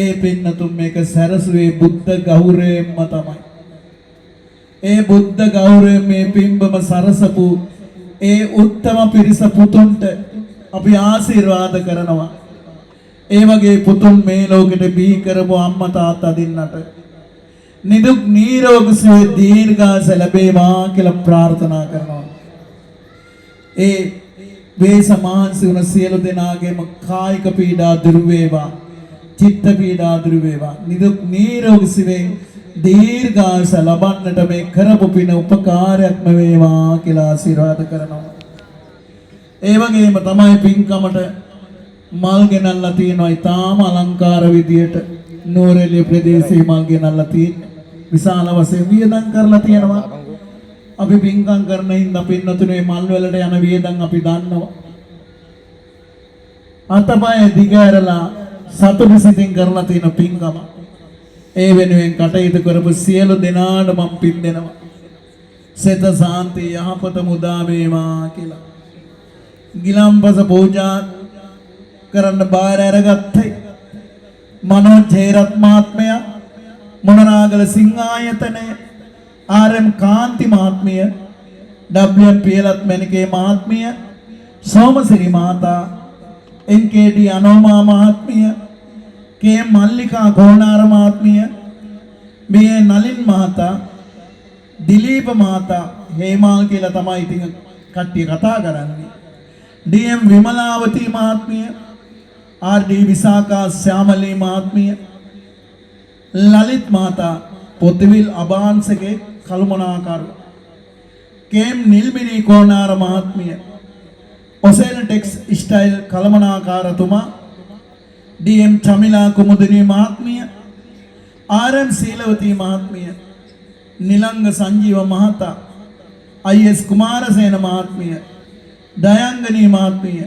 ඒ පින්නතුන් මේක සැරසුවේ බුද්ධ ගෞරවයෙන්ම තමයි. ඒ බුද්ධ ගෞරවයෙන් මේ පින්බම සරසපු ඒ උත්තම පිරිස පුතුන්ට අපි ආශිර්වාද කරනවා. ඒ වගේ පුතුන් මේ ලෝකෙට බිහි කරපු අම්මා තාත්තා දෙන්නට නිදුක් නිරෝගී සුවය දීර්ඝාස ලැබේවා කියලා ප්‍රාර්ථනා කරනවා. ඒ වේසමාංශ වන සියලු දෙනාගේම කායික පීඩා දුරු වේවා, චිත්ත පීඩා දුරු වේවා, නිදුක් නිරෝගී සුවය දීර්ඝාස ලබන්නට මේ කරපු පින උපකාරයක්ම වේවා කියලා ආශිර්වාද කරනවා. ඒ වගේම තමයි පින්කමට මල් ගෙනල්ලා තියෙනවා. ඊටාම අලංකාර විදියට නෝරෙලිය ප්‍රදේශයේ මල් ගෙනල්ලා තියෙනවා. විශාල වශයෙන් වියදම් කරලා තියෙනවා. අපි පින්කම් කරන හින්දා පින්නතුනේ මල් වලට යන වියදම් අපි දන්නවා. අතපය දිගහැරලා සතුටු සිතින් කරලා තියෙන පින්කම. ඒ වෙනුවෙන් කටයුතු කරපු සියලු දෙනාට මම පින් දෙනවා. සෙත සාන්ති යහපත මුදා වේවා කියලා. ගිලම්පස පූජා කරන්න බාර අරගත්තේ මනෝජ් ජයරත් මහත්මයා, මොනරාගල සිංහායතනය, ආර්.එම්. කාන්ති මහත්මිය, ඩබ්ලිව්.එම්. පියලත් මැණිකේ මහත්මිය, සෝමසිරි මහතා, එන්.කේ.ඩී. අනෝමා මහත්මිය, කේ.එම්. මල්ලිකා ගෝනාර මහත්මිය, බී.ඒ. නලින් මහතා, දිලීප මහතා, හේමාල් කියලා තමයි ඉතින් කට්ටිය කතා කරන්නේ, ඩී.එම්. විමලාවතී මහත්මිය, ආර්.ඩී. විසාකා ශ්‍යාමලී මහත්මිය, ලලිත් මහතා, පොතිවිල් අබාන්සගේ කළුමනාකරු, කේ.එම්. නිල්මිනී කෝනාර මහත්මිය, ඔසෙල් ටෙක්ස් ස්ටයිල් කළමනාකාරතුමා, ඩී.එම්. චමිලා කුමුදිනී මහත්මිය, ආර්.එම්. සීලවතී මහත්මිය, නිලංග සංජීව මහතා, අයි.එස්. කුමාරසේන මහත්මිය, දයංගනී මහත්මිය,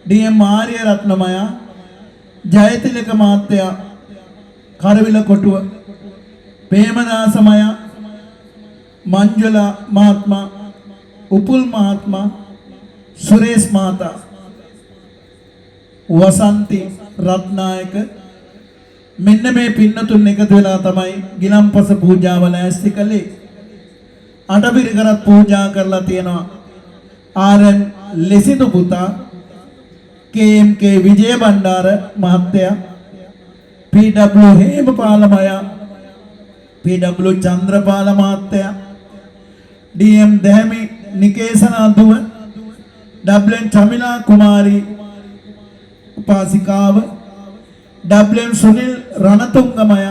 ඩී.එම්. ආර්ය රත්නමය, ජයතිලක මහත්තයා, කරවිල කොටුව, ප්‍රේමදාසමය, मंजुला महात्मा, उपुल महात्मा, सुरेश माता, वसंती रत्नायक මෙන්න මේ පින්නතුන් එකතු වෙලා තමයි ගිලම්පස පූජාවල ඇස්ති කළේ. අටපිරිකරත් පූජා කරලා තියෙනවා. ආර්.එම්. ලෙසිදු පුතා, කේ.එම්.කේ. විජය බණ්ඩාර මහත්තයා, පී.ඩබ්ලිව්. හේමපාලමය, පී.ඩබ්ලිව්. චන්ද්‍රපාල මහත්තයා, ඩී.එම්. දැහැමි නිකේසනාදුව, ඩබ්ලිව්.එම්. චමිලා කුමාරී උපාසිකාව, ඩබ්ලිව්.එම්. सुनील रणतुंगमय,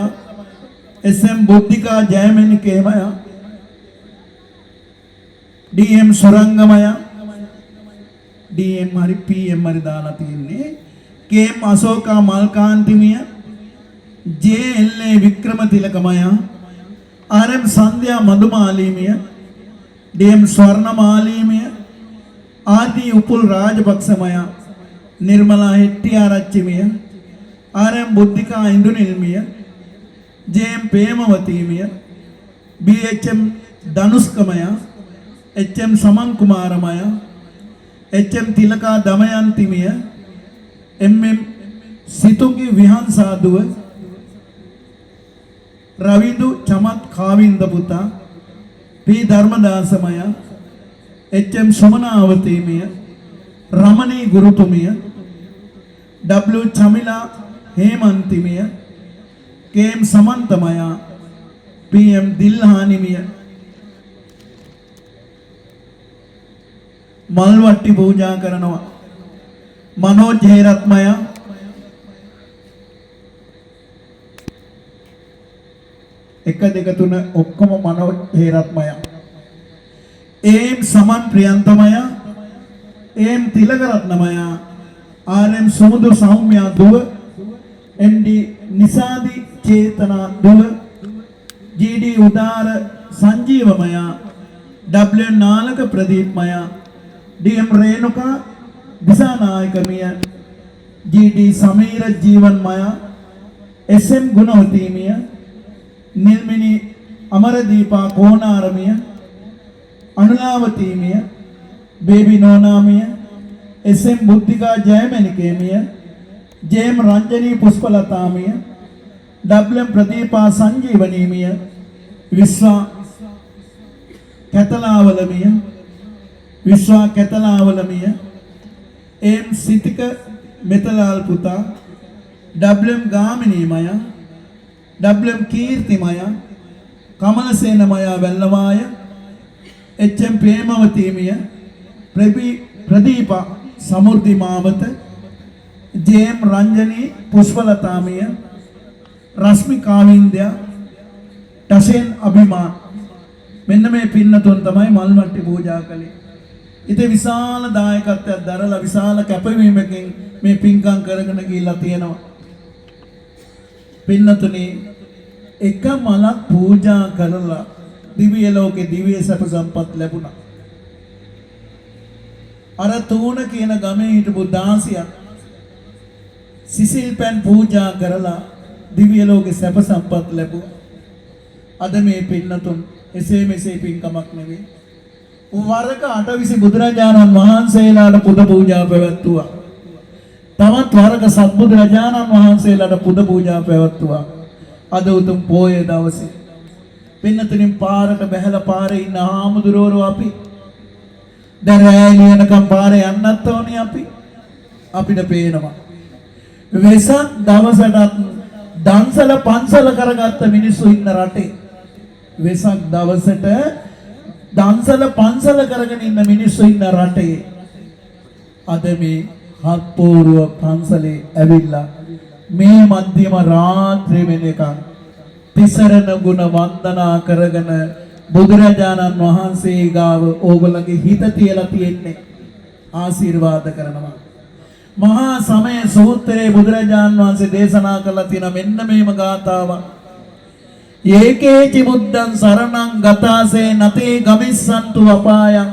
एस.एम. बुद्धिका जयमेनिकेमय, डी.एम. सुरंगमय, डी.एम. हरि पी.एम. हरि दाला තියෙන්නේ, के.एम. अशोका मलकांतिमिय, जे.एल.ए. विक्रमतिलकमय, आर.एम. संध्या मधुमालीमिय, डी.एम. स्वर्णमालीमिय, आदि उपुल राजपक्षमय, निर्मला हेट्टियारच्चिमिय, आर.एम. बुद्धिका इंदुनिल्मिय, जे.एम. प्रेमवतीमिय, बी.एच.एम. धनुष्कमय, एच.एम. समन कुमारमय, එච්.එම්. තිලකා දමයන්තිමිය, එම්.එම්. සිතුංගි විහංසාදුව, රවිදු චමත් කාවින්ද පුතා, පී ධර්මදාසමය, එච්.එම්. සුමනාවතීමිය, රමණී ගුරුතුමිය, W. චමිලා හේමන්තිමිය, K.M. සමන්තමය, P.M. දිල්හානිමිය මල්වට්ටි පූජා කරනවා. මනෝජ් හේරත්මය, එක දෙක තුන ඔක්කොම මනෝජ් හේරත්මය, එම් සමන් ප්‍රියන්තමය, එම් තිලකරත්නමය, ආර්.එම්. සුමුදු සෞම්‍යා දුව, එන්.ඩී. නිසාදි චේතනා දුව, ජී.ඩී. උදාර සංජීවමය, W. නාලක ප්‍රදීප්මය, डी.एम. රේණුකා දිසානායකමිය, ජී.ඩී. සමීර ජීවන්මය, එස්.එම්. ගුණවතීමිය, නිල්මිනි අමරදීපා කෝණාරමිය, අනුලාවතීමිය, බේබි නෝනාමිය, එස්.එම්. බුද්ධිකා ජයමැණිකේමිය, ජේ.එම්. රංජනී පුෂ්පලතාමිය, W.එම්. ප්‍රදීපා සංජීවනීමිය, විශ්වා කැතලාවලමිය, එම්. සිතික මෙතලාල් පුතා, W.එම්. ගාමිනීමය, W.එම්. කීර්තිමය, කමලසේනමය වැල්ලවාය, එච්.එම්. ප්‍රේමවතීමිය, ප්‍රදීපා සමෘද්ධි මාවත, ජේ.එම්. රංජනී පුෂ්පලතාමිය, රශ්මි කාවින්දයා, ටසෙන් අභිමාන්. මෙන්න මේ පින්නතුන් තමයි මල්වට්ටි පූජා කළේ. ඉතින් විශාල දායකත්වයක් දරලා විශාල කැපවීමකින් මේ පින්කම් කරගෙන ගිහිල්ලා තියෙනවා. පින්නතුනි, එක මලක් පූජා කරලා දිව්‍ය ලෝකේ දිව්‍ය සැප සම්පත් ලැබුණා. අර තූණ කියන ගමේ හිටපු දාසියක් සිසිල් පෑන් පූජා කරලා දිව්‍ය ලෝකේ සැප සම්පත් ලැබුවා. අද මේ පින්නතුන් එසේ මෙසේ පින්කමක් නෙවෙයි. වරක 8 බුදුරජාණන් වහන්සේලාට පුද පූජා පැවැත්තුවා. තවත් වරක සත්බුදුරජාණන් වහන්සේලාට පුද පූජා පැවැත්තුවා. අද උතුම් පොයේ දවසේ පින්නතුනින් පාරට බැහැලා පාරේ ඉන්න ආමුදුරෝරු අපි දැන් රැලියනකම් පාරේ යන්නත් ඕනේ අපිට පේනවා. වෙසක් දවසටත් දන්සල පන්සල කරගත්ත මිනිස්සු ඉන්න රටේ වෙසක් දවසට දන්සල පන්සල කරගෙන ඉන්න මිනිස්සු ඉන්න රටේ අද මේ හත්පෝරුව පන්සලේ ඇවිල්ලා මේ මධ්‍යම රාත්‍රියේ වෙනකන් තිසරණ ගුණ වන්දනා කරගෙන බුදුරජාණන් වහන්සේ ගාව ඕගොල්ලන්ගේ හිත තියලා තියෙන්නේ ආශිර්වාද කරනවා. මහා සමය සූත්‍රයේ බුදුරජාණන් වහන්සේ දේශනා කළා තියෙන මෙන්න මේම ගාථාවක්. ඒකේචි බුද්ධං සරණං ගතාසේ නතේ ගමිස්සන්තු අපායං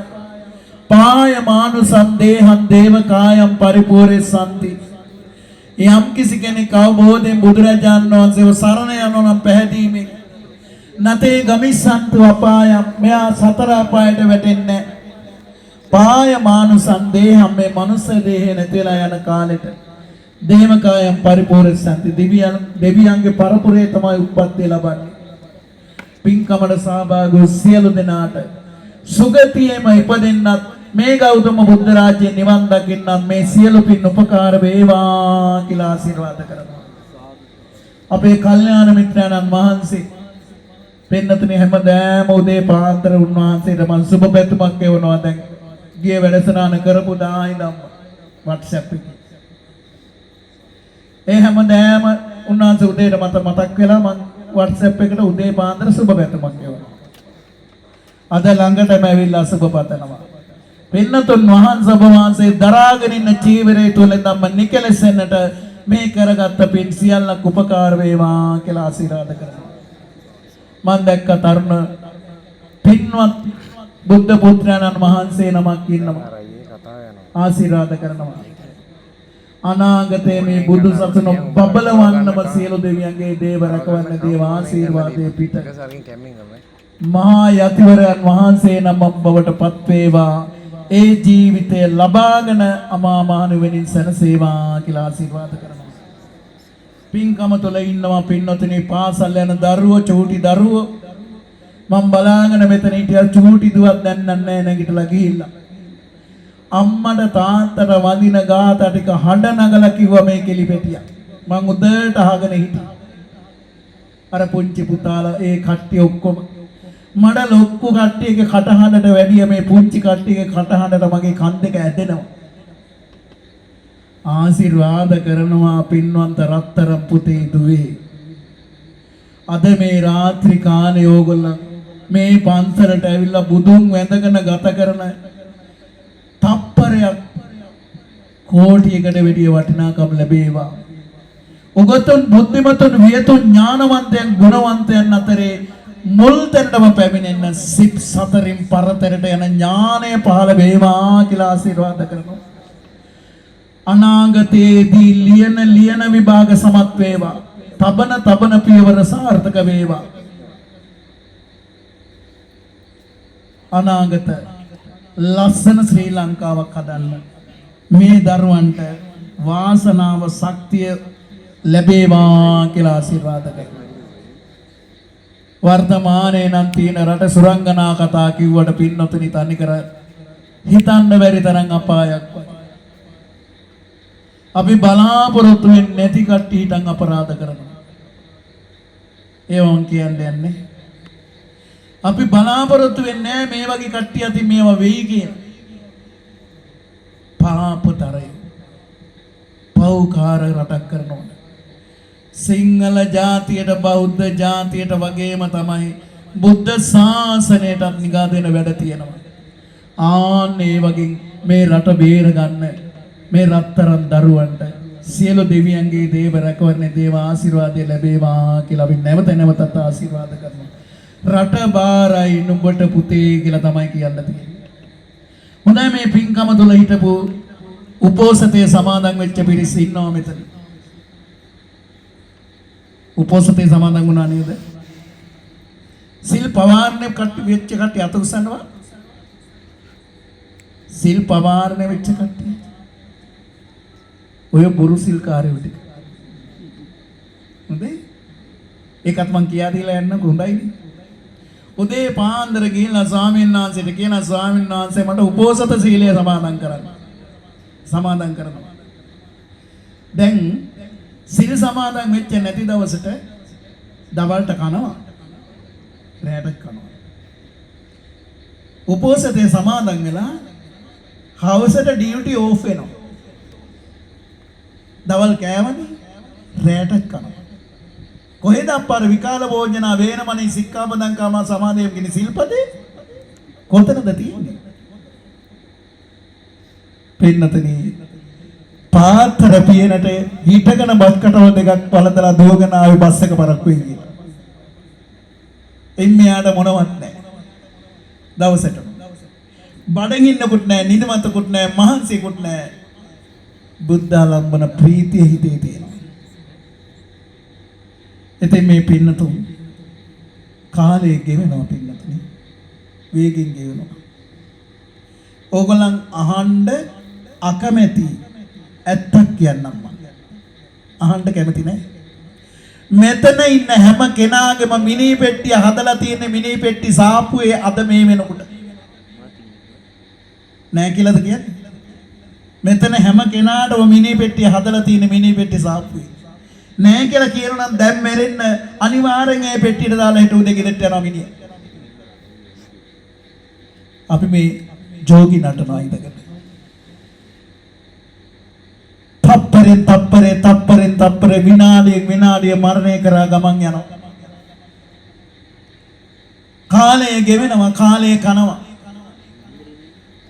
පාය මානුසං දේහං දේවකායං පරිපූර්ණසන්ති. යම් කිසි කෙනෙක් අවබෝධයෙන් බුදුරජාණන් වහන්සේව සරණ යනවා නම් පැහැදීමෙන් නතේ ගමිස්සන්තු අපායං මෙයා සතර අපායට වැටෙන්නේ නැහැ. පාය මානුසං දේහම් මේ මනුස්ස දේහේ නැතිලා යන කාලෙට දේවකායම් පරිපූර්ණසන්ති දෙවියන්ගේ පරපුරේ තමයි උප්පත්තිය ලබන්නේ. පින්කමට සහභාගී සියලු දෙනාට සුගතියෙම ඉපදෙන්නත් මේ ගෞතම බුද්ධ රාජ්‍ය නිවන් දකින්නත් මේ සියලු පින් උපකාර වේවා කියලා ආශිර්වාද කරනවා. අපේ කල්යාණ මිත්‍රයන්න් වහන්සේ පින්නතුනි හැමදාම උදේ පාන්දර උන්වහන්සේට මම සුබ පැතුමක් එවනවා. දැන් ගිය වැඩසටහන කරපු දා ඉඳන් WhatsApp එකේ ඒ හැමදාම උන්වහන්සේ උදේට මතක් වෙලා මම WhatsApp එකට උදේ පාන්දර සුබ පැතුමක් එවනවා. අද ළඟටම ඇවිල්ලා සුබ පතනවා. පින්නතුන් වහන්සේ දරාගෙන ඉන්න චීවරය තුල ධම්ම නිකලෙසෙන්නට මේ කරගත්ත පින් සියල්ලක් උපකාර වේවා කියලා ආශිර්වාද කරනවා. මම දැක්ක තරුණ පින්වත් බුද්ධ පුත්‍රයන්න් වහන්සේ නමක් ඉන්නවා. ආශිර්වාද කරනවා. අනාගතයේ මේ බුදු සසුන බබලවන්නම සියලු දෙවියන්ගේ දේව රැකවන්න දේව ආශිර්වාදයේ පිට මහා යතිවරයන් වහන්සේ නමක් බවට පත් වේවා. ඒ ජීවිතය ලබාගෙන අමා මහ නිවනින් සැනසේවා කියලා ආශිර්වාද කරනවා. පින්කම තුළ ඉන්නවා පින්නතුනි පාසල් යන දරුවෝ චූටි දරුවෝ මම බලාගෙන මෙතන හිටියා චූටි දුවක් දැන් නැහැ නැගිටලා ගිහිල්ලා අම්මට තාත්තට වදින ගාථා ටික හඬ නගලා කිව්වා මේ කෙලිපෙටියා මං උදේට අහගෙන හිටියා අර පුංචි පුතාලා ඒ කට්ටිය ඔක්කොම මඩ ලොක්කු කට්ටියගේ කටහඬට වැඩිය මේ පුංචි කට්ටියගේ කටහඬට මගේ කන් දෙක ඇදෙනවා ආශිර්වාද කරනවා පින්වන්ත රත්තරන් පුතේ දුවේ අද මේ රාත්‍රී කාලේ ඕගොල්ලන් මේ පන්සලට ඇවිල්ලා බුදුන් වැඳගෙන ගත කරන තප්පරයක් කෝටියකට වැඩිය වටිනාකම් ලැබේවා. උගතුන් බුද්ධිමතුන් වියතුන් ඥානවන්තයන් ගුණවන්තයන් අතරේ මුල් තැනටම පැමිණෙන්න සිත් සතරින් පරතරට යන ඥානය පහළ වේවා කියලා ආශිර්වාද කරනවා. අනාගතයේදී ලියන විභාග සමත් වේවා. තබන පියවර සාර්ථක වේවා. අනාගත ලස්සන ශ්‍රී ලංකාවක් හදන්න මේ දරුවන්ට වාසනාව ශක්තිය ලැබේවා කියලා ආශිර්වාද කරනවා. වර්තමානයේ නම් තියෙන රට සුරංගනා කතා කිව්වට පින්නතුනි තනි කර හිතන්න බැරි තරම් අපායක් වගේ. අපි බලාපොරොත්තු වෙන්නේ නැති කට්ටියටන් අපරාධ කරනවා. ඒවන් කියන්නේ යන්නේ. අපි බලාපොරොත්තු වෙන්නේ නැහැ මේ වගේ කට්ටිය අතින් මේවා වෙයි කියන. පාපතරය. පෞකාර රටක් කරනවා. සිංහල ජාතියට බෞද්ධ ජාතියට වගේම තමයි බුද්ධ ශාසනයටත් නිගා දෙන වැඩ තියෙනවා. ආන්න ඒ වගේ මේ රට බේර ගන්න මේ රත්තරන් දරුවන්ට සියලු දෙවියන්ගේ දේව රැකවරණේ දේව ආශිර්වාදය ලැබේවා කියලා අපි නැවතත් ආශිර්වාද කරනවා. රට බාරයි නුඹට පුතේ කියලා තමයි කියන්න තියෙන්නේ. හොඳයි මේ පින්කම තුල හිටපු උපෝසතේ සමාදන් වෙච්ච පිරිස ඉන්නවා මෙතන. උපෝසතේ සමාදන් වුණා නේද? සිල් පවාරණය කට්ටි වෙච්ච කට්ටි අත උස්සනවා. සිල් පවාරණය වෙච්ච කට්ටි ඔය බුරු සිල්කාරයෝ ටික. හොඳයි. ඒකත් මං කියා දීලා යන්න හොඳයිනේ. උදේ පාන්දර ගිහිල්ලා ස්වාමීන් වහන්සේට කියන ස්වාමීන් වහන්සේ මට උපෝසත සීලය සමාදන් කරන්න. සමාදන් කරනවා. දැන් සිල් සමාදන් වෙච්ච නැති දවසට දවල්ට කනවා. රැට කනවා. උපෝසතේ සමාදන් වෙලා හවසට ඩියුටි ඕෆ් වෙනවා. දවල් කෑවනේ රැට කනවා. කොහෙද අප්පාර විකාල භෝජනා වේනමණී සික්ඛාපදං කාම සමාදේව කියන සිල්පදේ කොතනද තියෙන්නේ? පින්නතනි පාතර පියනට හිටගෙන බස් කටවල් දෙකක් පළදලා දුවගෙන ආවේ බස් එක පරක්කු වෙන්නේ. එම්මයාට මොනවත් නැහැ. දවසට බඩගින්නකුත් නැහැ, නිදිමතකුත් නැහැ, මහන්සියකුත් නැහැ. බුද්ධාලම්බන ප්‍රීතිය හිතේ තියෙනවා. එතෙන් මේ පින්නතුන් කාලේ ගෙවෙනවා පින්නතුනි. වේගෙන් ගෙවෙනවා. ඕගොල්ලන් අහන්න අකමැති ඇත්තක් කියන්නම් මම. අහන්න කැමති නැහැ. මෙතන ඉන්න හැම කෙනාගේම මිනි පෙට්ටිය හදලා තියෙන මිනි පෙට්ටි සාප්පුවේ අද මේ වෙනකොට නෑ කියලාද කියන්නේ? මෙතන හැම කෙනාටම මිනි පෙට්ටිය හදලා තියෙන මිනි පෙට්ටි සාප්පුවේ නෑ කියලා කියනවා නම් දැන් මෙරෙන්න අනිවාර්යෙන් ඒ පෙට්ටියට දාලා හිටු උදේ ගෙදරට යනවා මිනිහ. අපි මේ ජෝගි නටනවා ඉඳගෙන. තප්පරෙන් විනාඩිය මරණය කරා ගමන් යනවා. කාලය ගෙවෙනවා, කාලය කනවා.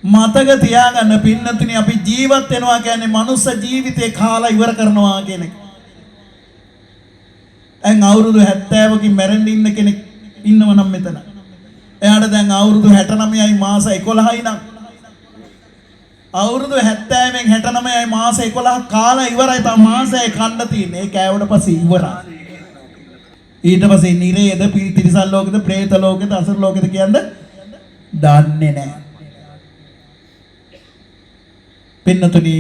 මතක තියාගන්න පින්නතුනි අපි ජීවත් වෙනවා කියන්නේ මනුස්ස ජීවිතේ කාලා ඉවර කරනවා කියන එක. දැන් අවුරුදු 70කින් මැරෙන්න ඉන්න කෙනෙක් ඉන්නව නම් මෙතන. එයාට දැන් අවුරුදු 69යි මාස 11යි නම් අවුරුදු 70න් 69යි මාස 11 කාලා ඉවරයි. තව මාසයයි කන්න තියෙන්නේ. ඒ කෑවට පස්සේ ඉවරයි. ඊට පස්සේ නිරේද, තිරිසන් ලෝකෙද, പ്രേත ලෝකෙද, අසුර ලෝකෙද කියන්නේ දන්නේ නැහැ. පින්නතුනි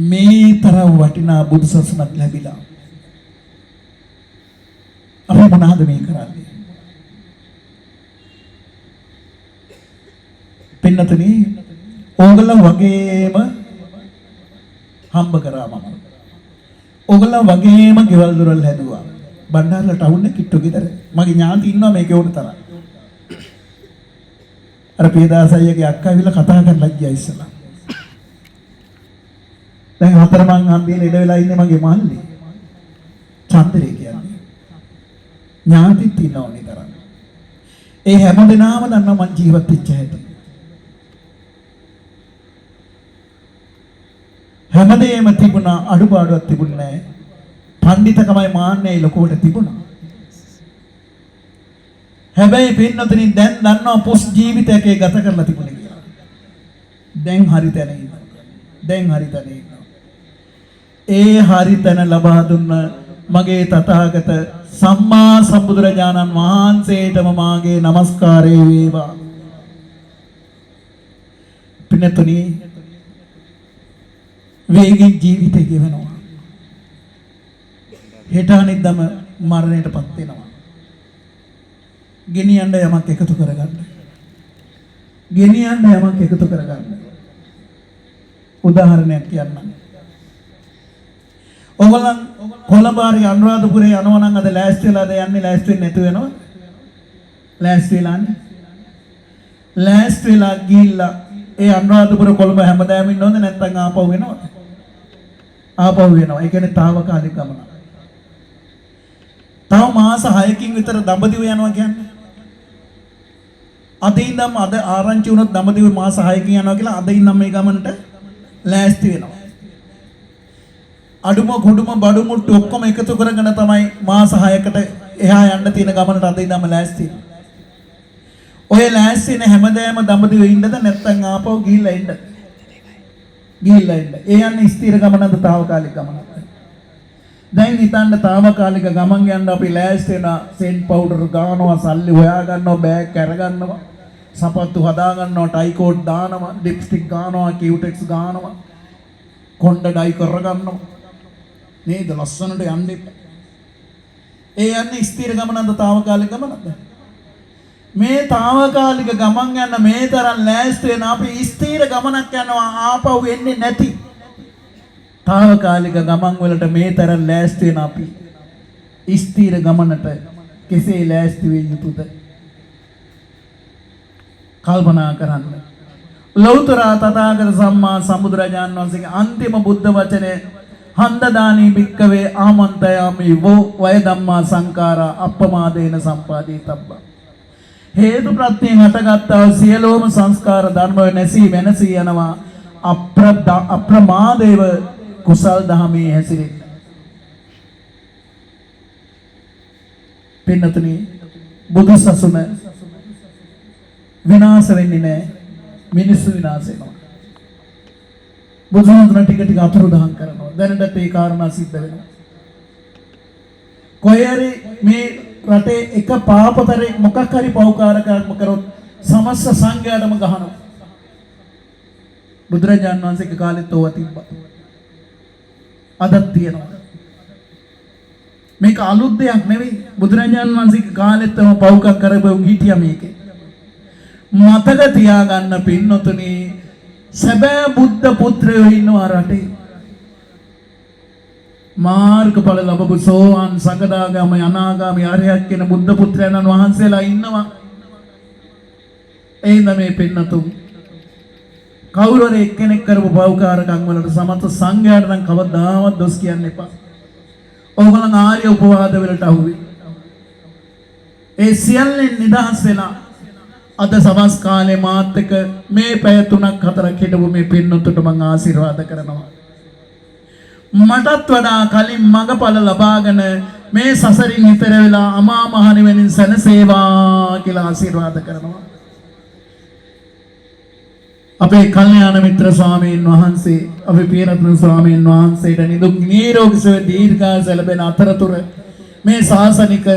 මේ තරම් වටිනා බුදු සසුනක් ලැබිලා අපි මොනවද මේ කරන්නේ? පින්නතුනි ඕගොල්ලෝ වගේම හම්බ කරා මම. ඕගොල්ලෝ වගේම ගෙවල් දොරල් හැදුවා. බණ්ඩාරල ටවුන් එකේ කිට්ටු ගෙදර. මගේ ඥාති ඉන්නවා මේකේ උඩ තරම්. අර පේදාස අයියගේ අක්කා ඇවිල්ලා කතා කරලා ගියා ඉස්සලා. දැන් හතරමං හන්දියේ ඉඳ වෙලා ඉන්නේ මගේ මල්ලි. චන්ද්‍රේ කියන්නේ. ඥාතිත් ඉන්නවා නිතරම. ඒ හැමදෙනාම දන්නවා මං ජීවත් වෙච්ච හැටි. හැමදේම තිබුණා අඩුපාඩුවක් තිබුණේ නැහැ. පඬිතකමයි මාන්නයයි ලොකුවට තිබුණා. හැබැයි පින්නතුනි දැන් දන්නවා පුස් ජීවිතයක ගත කරලා තිබුණේ කියලා. දැන් හරි තැන ඉන්නවා. දැන් හරි තැන ඉන්නවා. ඒ හරි තැන ලබා දුන්න මගේ තථාගත සම්මා සම්බුදුරජාණන් වහන්සේටම මාගේ নমස්කාරය වේවා. පින්නතුනි වේගින් ජීවිතේ ගෙවනවා. හෙට අනිද්දම මරණයටපත් වෙනවා. ගෙනියන්න යමක් එකතු කරගන්න. ගෙනියන්න යමක් එකතු කරගන්න. උදාහරණයක් කියන්නම්. ඔයගොල්ලන් කොළඹ හරි අනුරාධපුරේ යනවා නම් අද ලෑස්ති වෙලාද යන්නේ ලෑස්ති වෙන්නේ නැතු වෙනවද? ලෑස්ති වෙලානේ. ලෑස්ති වෙලා ගිහිල්ලා ඒ අනුරාධපුර කොළඹ හැමදාම ඉන්න ඕනේ නැත්නම් ආපහු වෙනවද? ආපහු වෙනවා. ඒ කියන්නේ తాවකාලික ගමන. තව මාස 6කින් විතර දඹදිව යනවා කියන්නේ. අද ඉඳන් අද ආරංචි වුණොත් දඹදිව මාස 6කින් යනවා කියලා අද ඉඳන් මේ ගමනට ලෑස්ති වෙනවා. අඩුම කොඩුම බඩු මුට්ටු ඔක්කොම එකතු කරගෙන තමයි මාස 6කට එහා යන්න තියෙන ගමනට අද ඉඳන්ම ලෑස්ති වෙනවා. ඔය ලෑස්ති වෙන හැමදාම දඹදිව ඉන්නද නැත්නම් ආපහු ගිහිල්ලා ඉන්නද? ගිහිල්ලා ඉන්න. ඒ යන්නේ ස්ථිර ගමනද తాවකාලික ගමනද? දැන් හිතන්න తాවකාලික ගමන් යන්න අපි ලෑස්ති වෙන සෙන් පවුඩර් ගන්නවා, සල්ලි හොයා ගන්නවා, බෑග් අර ගන්නවා, සපත්තු හදා ගන්නවා, ටයි කෝට් දානවා, ලිප්ස්ටික් ගන්නවා, කියුටෙක්ස් ගන්නවා, කොණ්ඩ ඩයි කර ගන්නවා. නේද ලස්සනට යන්නේ. ඒ යන්නේ ස්ථිර ගමනද తాවකාලික ගමනද? මේ తాවකාලික ගමන් යන මේ තරම් ලෑස්ති වෙන අපි ස්ථිර ගමනක් යනවා ආපහු එන්නේ නැති. తాවකාලික ගමන් වලට මේ තරම් ලෑස්ති වෙන අපි ස්ථිර ගමනට කෙසේ ලෑස්ති වෙ යුතුද? කල්පනා කරන්න. ලෞතර තථාගත සම්මා සම්බුදුරජාණන් වහන්සේගේ අන්තිම බුද්ධ වචනේ හන්දදානී භික්කවේ ආමන්තයාමි වෝ වය ධම්මා සංඛාරා අප්පමාදේන සම්පාදීතබ්බා. හේතු ප්‍රත්‍යයෙන් හටගත්තා සියලෝම සංස්කාර ධර්ම නැසී වෙනසී යනවා අප්‍රමාදේව කුසල් දහමේ හැසිරෙන්න. පින්නතුනි බුදු සසුන විනාශ වෙන්නේ නැහැ. මිනිස්සු විනාශ වෙනවා. බුදුහාමුදුරන් ටික ටික අතුරුදහන් කරනවා. දැනටත් ඒ කාරණා සිද්ධ වෙනවා. කොහේරි මේ රටේ එක පාපතරේ මොකක් හරි පෞකාරකම් කරොත් සමස්ත සංඝයාටම ගහනවා. බුදුරජාණන් වහන්සේගේ කාලෙත් ඕවා තිබ්බා. අදත් තියෙනවා. මේක අලුත් දෙයක් නෙවෙයි. බුදුරජාණන් වහන්සේගේ කාලෙත් පෞකම් කරපුවු හිටියා මේකේ. මතක තියාගන්න පින්නතුනි සැබෑ බුද්ධ පුත්‍රයෝ ඉන්නවා රටේ. මාර්ගඵල ලැබපු සෝවාන් සකදාගාමී අනාගාමී අරියත් කියන බුද්ධ පුත්‍රයන් වහන්සේලා ඉන්නවා. එයින්ද මේ පින්නතුන් කවුරු හරි එක්කෙනෙක් කරපු පෞකාරකම් වලට සමත සංඝයාට නම් කවදාවත් දොස් කියන්න එපා. ඕගොල්ලන් ආර්ය උපවාද වලට අහුවේ. ඒ සියල්ලෙන් නිදහස් වෙලා අද සවස් කාලේ මාත් එක්ක මේ පැය 3ක් 4ක් හිටපු මේ පින්නතුන්ට මම ආශිර්වාද කරනවා. මටත් වඩා කලින් මගපල ලබාගෙන මේ සසරින් ඈතර වෙලා අමා මහ නිවනින් සැනසේවා කියලා ආශිර්වාද කරනවා. අපේ කල්යාණ මිත්‍ර ස්වාමීන් වහන්සේ අපේ පියරත්න ස්වාමීන් වහන්සේට නිදුක් නිරෝගී සුව දීර්ඝායුෂ ලැබෙන අතරතුර මේ ශාසනික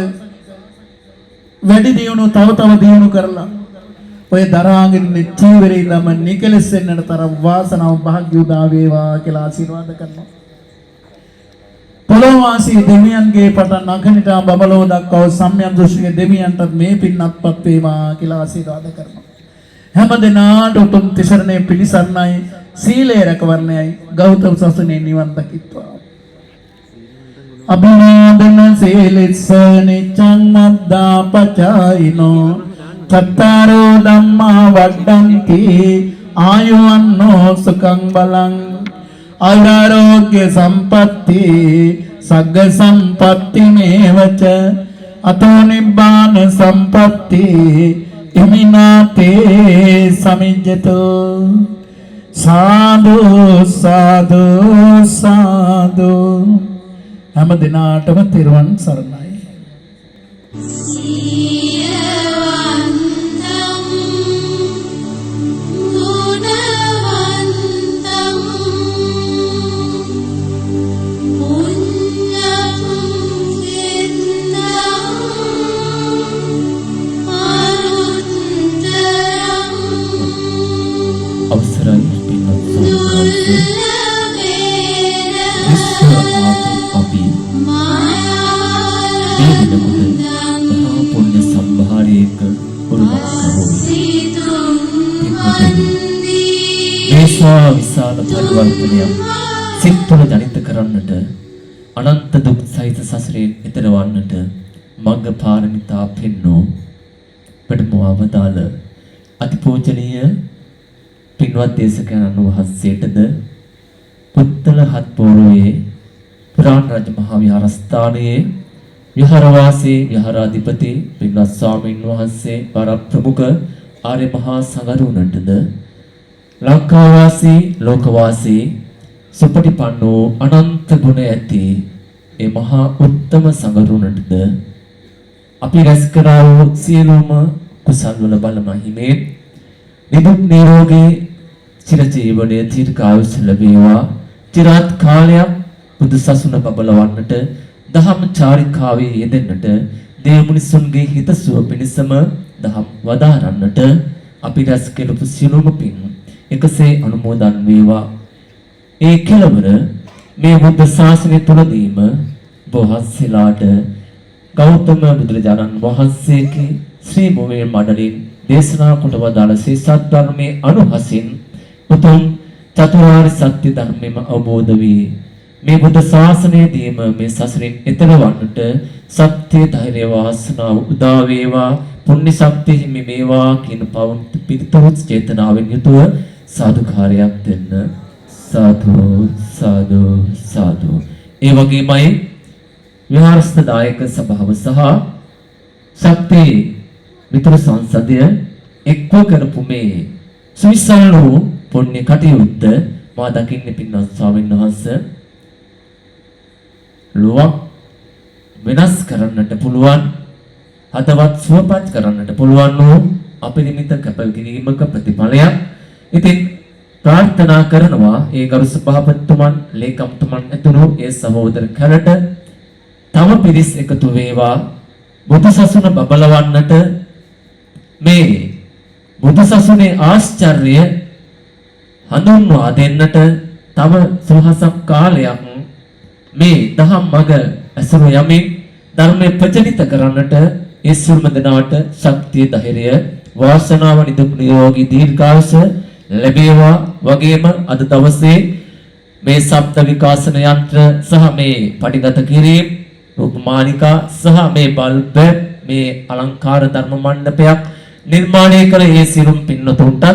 වැඩි දියුණු තව දියුණු කරලා ඔය දරාගෙන චීවරේ ඉඳම නිකලෙස්සෙන්නට තරම් වාසනාව භාග්‍ය උදා වේවා කියලා ආශිර්වාද කරනවා. පොළොවාසී දෙවියන්ගේ පටන් අගනිටා බබලෝ දක්වා සම්‍යක් දෘෂ්ටික දෙවියන්ට මේ පින්නත්පත් වේවා කියලා ආශිර්වාද කරනවා. හැම දිනාට උතුම් තිසරණේ පිළිසරණයි සීලේ රැකවරණයයි ගෞතම සසුනේ නිවන් දකිත්වා. අභිවාදන සීලිස්ස නිච්ඡං මද්දා පචායිනෝ චත්තාරෝ ධම්මා වඩ්ඩන්ති ආයුවන්නෝ සුඛං බලං ආයුරාෝග්‍ය සම්පatti සග්ග සම්පatti මේවච අතෝ නිබ්බාන සම්පatti ඉමිනාතේ සමිජ්ජතෝ සාදු සාදු සාදු හැම දිනාටම තෙරුවන් සරණයි. අවසරයි පින්වත් සෝමනාන්සේ අපි මේ දිනකට මහා පුණ්‍ය සම්භාරයක උරුමක් කරමු. මේසා විශාල පරිවර්තනයක් සිත් තුළ ජනිත කරන්නට අනන්ත දුක් සහිත සසරේ ඈතර වන්නට මඟ පාරමිතා පෙන්වෝ වැඩම අවදාළ අතිපූජනීය පින්වත් දේශකයන්න් වහන්සේටද පුත්තල හත් පොළොවේ පුරාණ රජ මහා විහාරස්ථානයේ විහාරවාසී විහාරාධිපති පින්වත් ස්වාමීන් වහන්සේ පරප්‍රමුඛ ආර්ය මහා සංඝරුවනටද ලංකාවාසී ලෝකවාසී සුපටිපන්නෝ අනන්ත ගුණ ඇති ඒ මහා උත්තම සංඝරුවනටද අපි රැස් කරා වූ සියලුම කුසල් වල බල මහිමෙන් නිදුක් නිරෝගී චිරජීවනයේ දීර්ඝායුෂ ලැබේවා. චිරාත් කාලයක් බුදු සසුන බබලවන්නට දහම් චාරිකාවේ යෙදෙන්නට දේව මිනිසුන්ගේ හිතසුව පිණිසම දහම් වදාරන්නට අපි රැස් කෙළපු සියලුම පින් එකසේ අනුමෝදන් වේවා. ඒ කෙළවර මේ බුද්ධ ශාසනය තුලදීම බොහෝසලාට ගෞතම බුදුරජාණන් වහන්සේගේ ශ්‍රී මුවේ මඩලින් දේශනා කොට වදාළ ශ්‍රී සත්‍ය අනුහසින් උතුම් චතුරාර්ය සත්‍ය ධර්මෙම අවබෝධ වී මේ බුද්ධ ශාසනයේදීම මේ සසරින් එතර වන්නට සත්‍ය ධෛර්ය වාසනාව උදා වේවා. පුණ්‍ය ශක්තිය හිමි වේවා කියන පවුන් පිරිතොත් චේතනාවෙන් යුතුව සාදුකාරයක් දෙන්න. සාදු සාදු සාදු. ඒ වගේමයි විහාරස්ථ දායක සභාව සහ ශක්ති මිත්‍ර සංසදය එක්ව කරපු මේ සුවිශාල වූ පුණ්‍ය කටයුත්ත මා දකින්නේ පින්වත් ස්වාමීන් වහන්සේ ලෝක වෙනස් කරන්නට පුළුවන්, හදවත් සුවපත් කරන්නට පුළුවන් වූ අපරිමිත කැපකිරීමක ප්‍රතිඵලයක්. ඉතින් ප්‍රාර්ථනා කරනවා ඒ ගරු සභාපතිතුමන්, ලේකම්තුමන් ඇතුළු ඒ සහෝදර කලට තම පිරිස් එකතු වේවා. බුදු සසුන බබලවන්නට මේ බුදු සසුනේ ආශ්චර්ය හඳුන්වා දෙන්නට තව සුවහසක් කාලයක් මේ දහම් මඟ ඇසුරු යමින් ධර්මයේ ප්‍රචලිත කරන්නට ඒ සියලුම දෙනාට ශක්තිය, ධෛර්යය, වාසනාව, නිදුක් නිරෝගී දීර්ඝායුෂ ලැබේවා. වගේම අද දවසේ මේ ශබ්ද විකාශන යන්ත්‍ර සහ මේ පටිගත කිරීම, රූපමාලිකා සහ මේ බල්බ, මේ අලංකාර ධර්ම මණ්ඩපයක් නිර්මාණය කළ ඒ සියලුම පින්වතුන්ටත්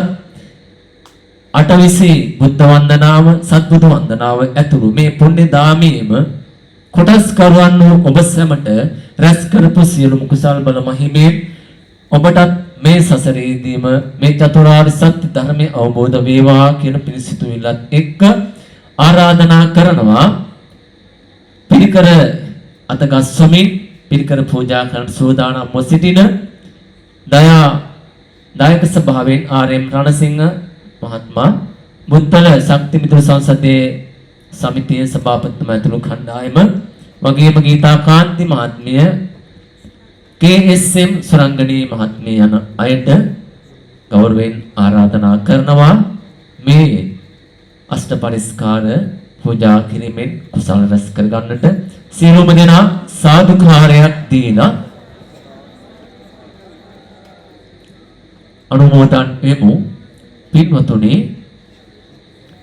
අටවිසි බුද්ධ වන්දනාව, සත්බුදු වන්දනාව ඇතුළු මේ පුණ්‍ය දාමයේම කොටස් කරවන්න ඔබ සැමට රැස් කරපු සියලුම කුසල් බල මහිමෙන් ඔබටත් මේ සසරේදීම මේ චතුරාර්ය සත්‍ය ධර්මය අවබෝධ වේවා කියන පිළිසිතුවිල්ලත් එක්ක ආරාධනා කරනවා. පිරිකර අතගස්වමින් පිරිකර පූජා කරන සෝදානම්ව සිටින දායක සභාවෙන් ආර්.එම්. රණසිංහ මහත්මයා, මුත්තල ශක්ති මිත්‍ර සංසදයේ සමිතියේ සභාපතිතුමා ඇතුළු කණ්ඩායම, වගේම ගීතා කාන්ති මහත්මිය, KSM සුරංගනී මහත්මිය යන අයට ගෞරවයෙන් ආරාධනා කරනවා මේ අෂ්ටපරිස්කාර පූජා කිරීමෙන් කුසල රැස් කරගන්නට සියලුම දෙනා සාදුකාරයක් දීලා අනුමෝදන් වෙමු. පින්වතුනි,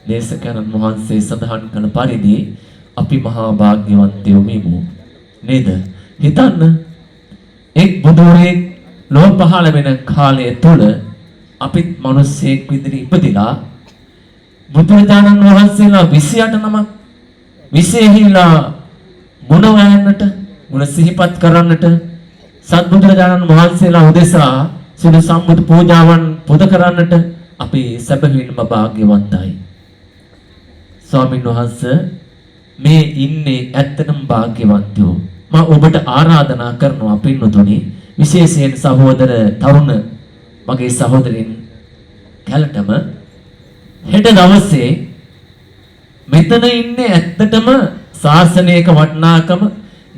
දේශකයන්න් වහන්සේ සඳහන් කළ පරිදි අපි මහා භාග්‍යවන්තයෝ වෙමු නේද? හිතන්න, එක් බුදුරෙක් ලෝක පහළ වෙන කාලය තුල අපිත් මිනිස්සෙක් විදිහට ඉපදිලා බුදුරජාණන් වහන්සේලා 28 නමක් විශේෂීලා මුණ වයන්නට, මුණ සිහිපත් කරන්නට, සත්බුදුරජාණන් වහන්සේලා උදෙසා සිදු සම්මුත පූජාවන් පුද කරන්නට අපි සැබවින්ම වාග්යවන්තයි. ස්වාමීන් වහන්සේ මේ ඉන්නේ ඇත්තටම වාග්යවන්තයෝ. මම ඔබට ආරාධනා කරනවා පින්වතුනි, විශේෂයෙන් සහෝදර තරුණ මගේ සහෝදරින් කැලටම හෙට දවසේ මෙතන ඉන්නේ ඇත්තටම ශාසනයක වටිනාකම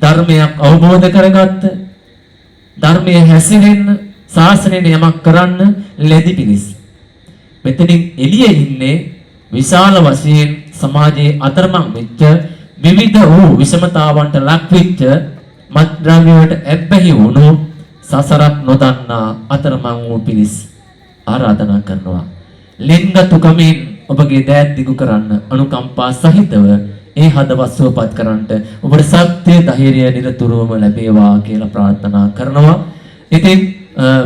ධර්මයක් අවබෝධ කරගත්ත, ධර්මයේ හැසිරෙන්න, ශාසනයෙන් යමක් කරන්න ලැබි පිරිස්. මෙතනින් එළියේ ඉන්නේ විශාල වශයෙන් සමාජයේ අතරමං වෙච්ච විවිධ වූ විෂමතාවන්ට ලක් වෙච්ච මත්ද්‍රව්‍ය වලට ඇබ්බැහි වුණු සසරක් නොදන්නා අතරමං වූ පිරිස් ආරාධනා කරනවා. ලිංගතුකමින් ඔබගේ දෑත් දිගු කරන්න, අනුකම්පා සහිතව ඒ හදවත් සුවපත් කරන්නට ඔබට ශක්තිය ධෛර්යය නිරතුරුවම ලැබේවා කියලා ප්‍රාර්ථනා කරනවා. ඉතින්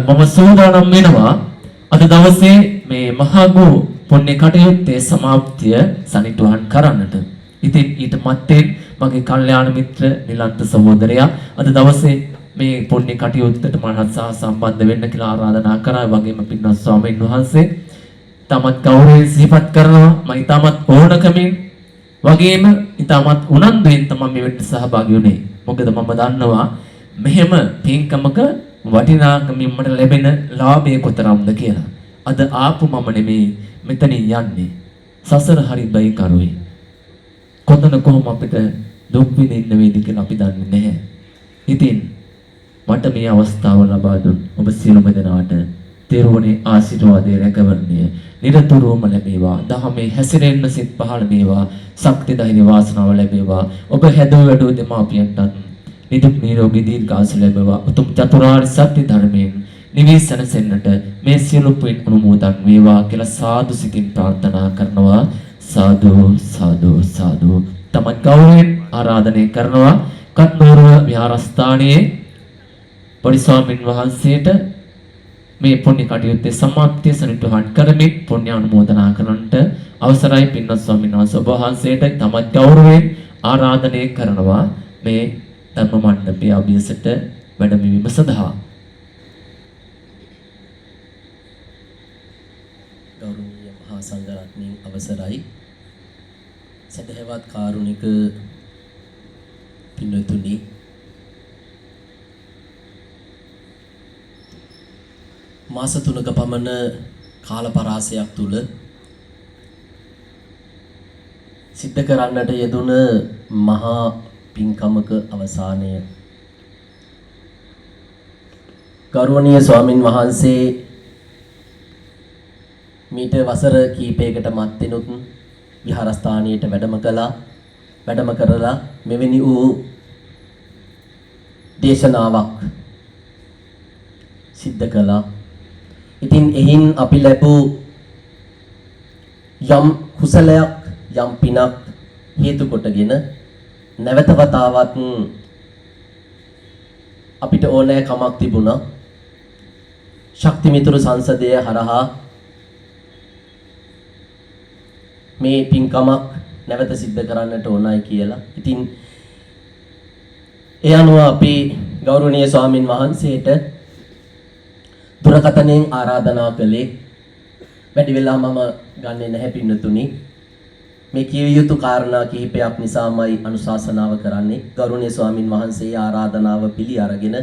මම සූදානම් වෙනවා අද දවසේ මේ මහඟු පුණ්‍ය කටයුත්තේ සමාප්තිය සනිටුහන් කරන්නට. ඉතින් ඊට මත්තෙන් මගේ කල්යාණ මිත්‍ර නිලන්ත සහෝදරයා අද දවසේ මේ පුණ්‍ය කටයුත්තට මනස සහ සම්බන්ධ වෙන්න කියලා ආරාධනා කරා. වගේම පින්වත් ස්වාමීන් වහන්සේ තමත් ගෞරවයෙන් සිහිපත් කරනවා. මම ඊටමත් ඕනකමින් වගේම ඊටමත් උනන්දුවෙන් තමයි මෙවට සහභාගී වුනේ. මොකද මම දන්නවා මෙහෙම පින්කමක වටිනාකමින් මට ලැබෙන ලාභය කොතරම්ද කියලා. අද ආපු මම නෙමේ මෙතනින් යන්නේ. සසර හරි බයි කරුයි. කොතන කොහොම අපිට දුක් විඳින්න වේද කියලා අපි දන්නේ නැහැ. ඉතින් මට මේ අවස්ථාව ලබා දුන් ඔබ සියලුම දෙනාට තෙරුවනේ ආශිර්වාදයේ රැකවරණය නිරතුරුවම ලැබේවා. දහමේ හැසිරෙන්න සිත් පහළ වේවා. ශක්ති ධෛර්ය වාසනාව ලැබේවා. ඔබ හැදෝ වැඩෝ දෙමාපියන්ටත් නිදුක් නිරෝගී දීර්ඝායුෂ ලැබේවා. උතුම් චතුරාර්ය සත්‍ය ධර්මයෙන් නිවිසනසෙන්නට මේ සියලු පින් අනුමෝදන් වේවා කියලා සාදු සිතින් ප්‍රාර්ථනා කරනවා. සාදු සාදු සාදු. තමන් ගෞරවයෙන් ආරාධනය කරනවා කත්නෝරුව විහාරස්ථානයේ පොඩි ස්වාමීන් වහන්සේට මේ පුණ්‍ය කටයුත්තේ සමාප්තිය සනිටුහන් කරමින් පුණ්‍ය අනුමෝදනා කරන්නට අවසරයි. පින්වත් ස්වාමීන් වහන්සේ ඔබ වහන්සේට තමන් ගෞරවයෙන් ආරාධනය කරනවා මේ ධර්ම මණ්ඩපයේ අභියසට වැඩමවීම සඳහා. ගෞරවනීය මහා සංඝරත්නයන් අවසරයි. සදහවත් කාරුණික පින්වතුනි, මාස 3ක පමණ කාල පරාසයක් තුල සිද්ධ කරන්නට යෙදුන මහා පින්කමක අවසානය. ගෞරවනීය ස්වාමින් වහන්සේ මීට වසර කීපයකට මත්තෙනුත් විහාරස්ථානයට වැඩම කරලා මෙවැනි වූ දේශනාවක් සිද්ධ කළා. ඉතින් එහින් අපි ලැබූ යම් කුසලයක්, යම් පිනක් හේතු කොටගෙන නැවත වතාවක් අපිට ඕනෑ කමක් තිබුණා. ශක්ති මිතුරු සංසදය හරහා මේ පින්කමක් නැවත සිද්ධ කරන්නට ඕනයි කියලා. ඉතින් ඒ අනුව අපි ගෞරවනීය ස්වාමින් වහන්සේට දුරකථනයෙන් ආරාධනා කළේ. වැඩි වෙලා මම ගන්නෙ නැහැ පින්නතුනි. මේ කිය යුතු කාරණා කිහිපයක් නිසාමයි අනුශාසනාව කරන්නේ. ගෞරවනීය ස්වාමින් වහන්සේ ආරාධනාව පිළි අරගෙන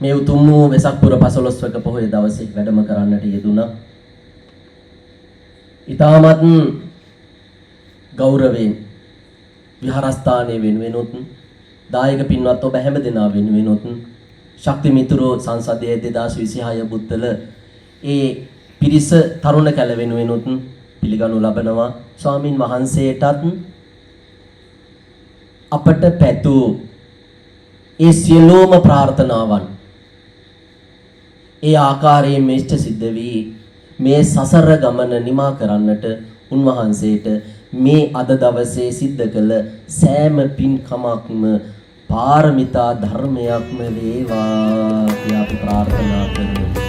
මේ උතුම් වූ වෙසක් පුර 15වක පොහොය දවසේ වැඩම කරන්නට යෙදුණා. ඊටමත් ගෞරවයෙන් විහාරස්ථානයේ වෙනුවෙනුත් දායක පින්වත් ඔබ හැම දෙනා වෙනුවෙනුත් ශක්ති මිතුරෝ සංසදයේ 2026 බුත්තල ඒ පිරිස තරුණ කැල වෙනුවෙනුත් පිළිගනු ලබනවා. ස්වාමින් වහන්සේටත් අපට පැතු ඒ සියලුම ප්‍රාර්ථනාවන් ඒ ආකාරයෙන් මෙෂ්ඨ සිද්ධ වී මේ සසර ගමන නිමා කරන්නට උන්වහන්සේට මේ අද දවසේ සිද්ධ කළ සෑම පින්කමක්ම පාරමිතා ධර්මයක්ම වේවා කියලා අපි ප්‍රාර්ථනා කරමු.